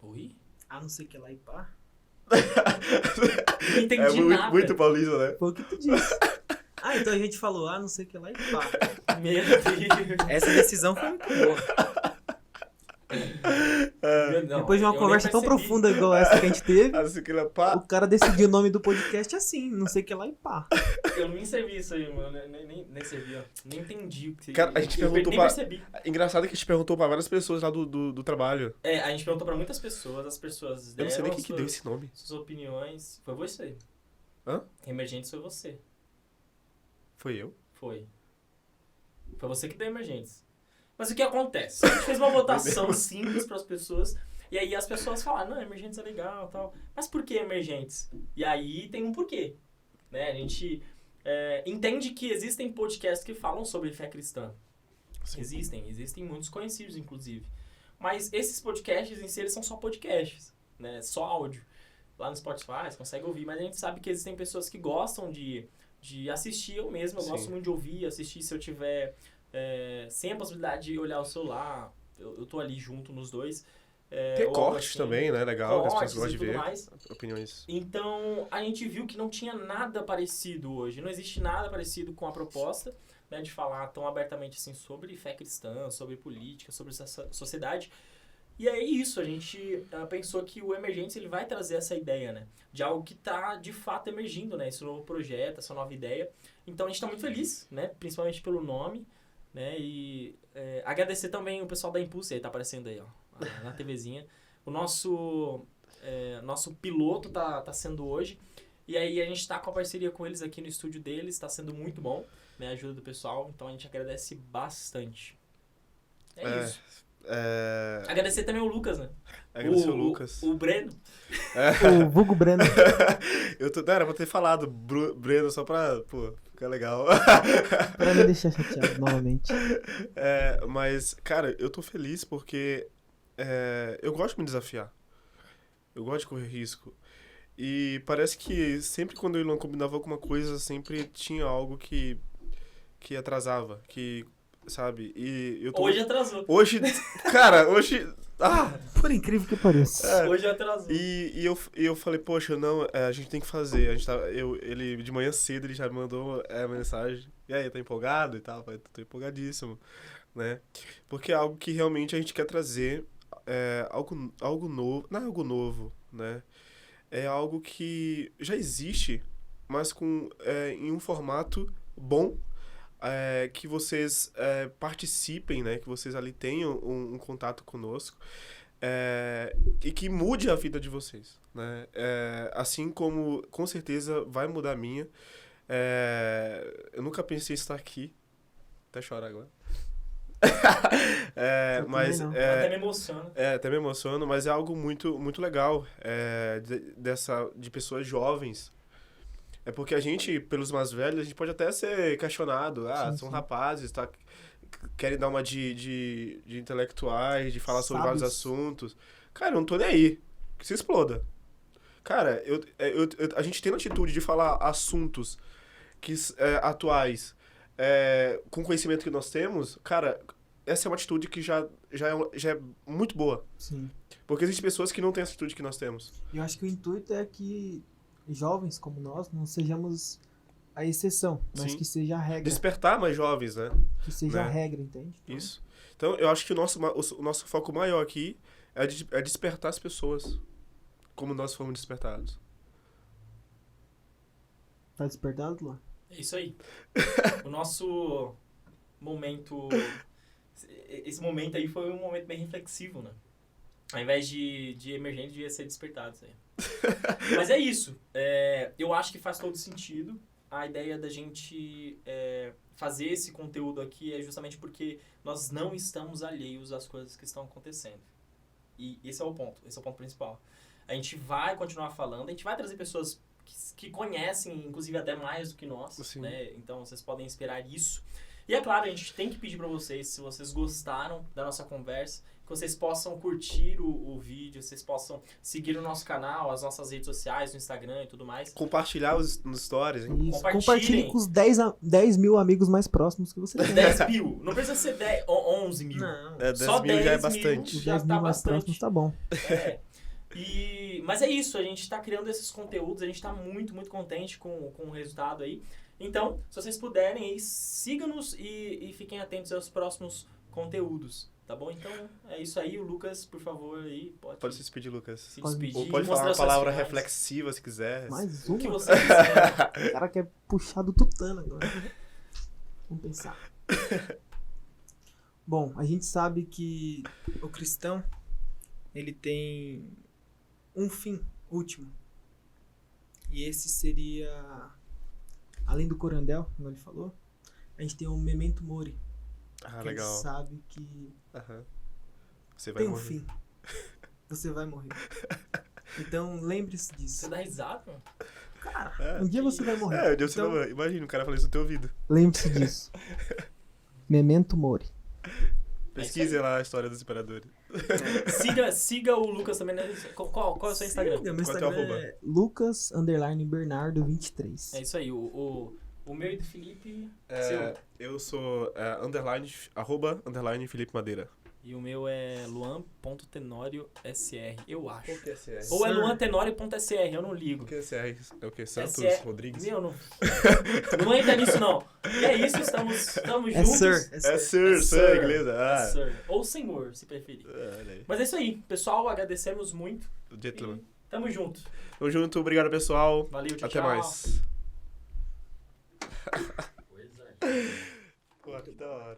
Oi? Não sei o que lá e pá. Não entendi nada. Muito paulista, né? Foi o que tu disse. Então a gente falou, não sei o que lá e pá. Meu Deus. Essa decisão foi muito boa. Não, Depois de uma eu conversa nem tão percebi. profunda igual essa que a gente teve, Assim que ele pá. o cara decidiu o nome do podcast assim, não sei o que lá e pá. Eu nem servi isso aí, mano. Nem servi, ó. Nem entendi o que você... Cara, a gente eu perguntou nem pra- percebi. Engraçado que a gente perguntou pra várias pessoas lá do trabalho. A gente perguntou pra muitas pessoas, as pessoas Eu deram não sei nem quem que deu suas, esse nome. suas opiniões. Foi você. Hã? Emergentes foi você. Foi eu? Foi. Foi você que deu emergentes. Mas o que acontece? A gente fez uma votação simples para as pessoas. E aí as pessoas falaram, não, emergentes é legal e tal. Mas por que emergentes? E aí tem um porquê. Né? A gente entende que existem podcasts que falam sobre fé cristã. Sim. Existem muitos conhecidos, inclusive. Mas esses podcasts em si, eles são só podcasts. Né? Só áudio. Lá no Spotify, você consegue ouvir. Mas a gente sabe que existem pessoas que gostam de assistir eu mesmo. Eu Sim. gosto muito de ouvir, assistir se eu tiver... sem a possibilidade de olhar o celular, eu tô ali junto nos dois. Tem ou cortes assim, também, né? Legal, que as cortes pessoas e gostam de tudo ver. mais. Opiniões. Então, a gente viu que não tinha nada parecido hoje. Não existe nada parecido com a proposta, né, de falar tão abertamente assim sobre fé cristã, sobre política, sobre essa sociedade. E é isso, a gente pensou que o Emergentes ele vai trazer essa ideia, né? De algo que tá, de fato, emergindo, né? Esse novo projeto, essa nova ideia. Então, a gente tá muito feliz, né? Principalmente pelo nome, né? E agradecer também o pessoal da Impulse, aí tá aparecendo aí, ó, na TVzinha. O nosso piloto tá sendo hoje. E aí, a gente tá com a parceria com eles aqui no estúdio deles, tá sendo muito bom, né? A ajuda do pessoal, então a gente agradece bastante. É isso. Agradecer também o Lucas, né? Agradecer o Lucas. O Breno. O vulgo Breno. Não, era pra ter falado Breno só pra, pô, ficar legal. Pra me deixar chateado novamente. Mas, cara, eu tô feliz porque eu gosto de me desafiar. Eu gosto de correr risco. E parece que sempre quando eu não combinava alguma coisa, sempre tinha algo que atrasava, sabe? E eu tô... Hoje atrasou. Hoje... Por incrível que pareça. Hoje atrasou. E eu falei, poxa, não, a gente tem que fazer. Ele, de manhã cedo, ele já me mandou a mensagem. E aí, tá empolgado e tal? Eu falei, tô empolgadíssimo, né? Porque é algo que realmente a gente quer trazer, algo novo. Não é algo novo, né? É algo que já existe, mas em um formato bom, que vocês participem, né? Que vocês ali tenham um contato conosco, e que mude a vida de vocês, né? Assim como, com certeza, vai mudar a minha. Eu nunca pensei em estar aqui. Até chorar agora. Mas até me emociona. Até me emociono, mas é algo muito, muito legal, de pessoas jovens. É porque a gente, pelos mais velhos, a gente pode até ser questionado. São rapazes, querem dar uma de intelectuais, de falar sobre vários assuntos. Cara, eu não tô nem aí. Que se exploda. Cara, a gente tem a atitude de falar assuntos atuais, com o conhecimento que nós temos. Cara, essa é uma atitude que já é muito boa. Sim. Porque existem pessoas que não têm a atitude que nós temos. Eu acho que o intuito é que jovens como nós não sejamos a exceção, mas Sim. que seja a regra. Despertar mais jovens, né? Que seja né? a regra, entende? Então, isso. Então, eu acho que o nosso foco maior aqui é despertar as pessoas como nós fomos despertados. Tá despertado, Luan? É isso aí. O nosso momento... Esse momento aí foi um momento bem reflexivo, né? Ao invés de emergente, devia ser despertado. Isso aí. Mas é isso. Eu acho que faz todo sentido. A ideia da gente fazer esse conteúdo aqui é justamente porque nós não estamos alheios às coisas que estão acontecendo. E esse é o ponto principal. A gente vai continuar falando, a gente vai trazer pessoas que conhecem, inclusive até mais do que nós, né? Então vocês podem esperar isso. E é claro, a gente tem que pedir para vocês, se vocês gostaram da nossa conversa, que vocês possam curtir o vídeo, vocês possam seguir o nosso canal, as nossas redes sociais, no Instagram e tudo mais. Compartilhar nos stories, hein? Isso. Compartilhe com os 10 mil amigos mais próximos que você tem. 10 mil. Não precisa ser 11 mil. Não. 10 Só mil 10 já é mil bastante. Os já 10 mil tá mais bastante. próximos tá bom. Mas é isso, a gente tá criando esses conteúdos, a gente tá muito, muito contente com o resultado aí. Então, se vocês puderem aí, sigam-nos e fiquem atentos aos próximos conteúdos, tá bom? Então, é isso aí. O Lucas, por favor, aí, pode se despedir, Lucas. Se despedir. Ou pode falar uma palavra reflexiva, se quiser. Mais O uma? que você quiser. O cara quer puxar do tutano agora. Vamos pensar. Bom, a gente sabe que o cristão, ele tem um fim último. E esse seria, além do corandel, como ele falou, a gente tem um memento mori. Que Legal. ele sabe que Você vai tem um morrer. fim. Você vai morrer. Então, lembre-se disso. Você dá risada, mano? Cara, um dia você vai morrer. Um dia você vai morrer. Imagina, o cara falando isso no teu ouvido. Lembre-se disso. Memento mori. Pesquise lá a história dos imperadores. Siga o Lucas também, né? Qual é o seu Instagram? Meu Qual é teu Instagram é Lucas_Bernardo23. É isso aí. O meu e do Felipe... Eu sou _Felipe Madeira. E o meu é luan.tenório.sr, eu acho. Qual que é SR? Ou é Sir. luantenório.sr, eu não ligo. O que é SR? É o que? Santos SR. Rodrigues? Meu, não entra nisso não. É isso, estamos É juntos. Sir. É Sir, Sir, inglês. Ah. É Sir. Ou senhor, se preferir. Olha aí. Mas é isso aí, pessoal, agradecemos muito. Gentleman. E tamo junto. Tamo junto, obrigado pessoal. Valeu, tchau, Até tchau. mais. Coisa. Pô, que da hora.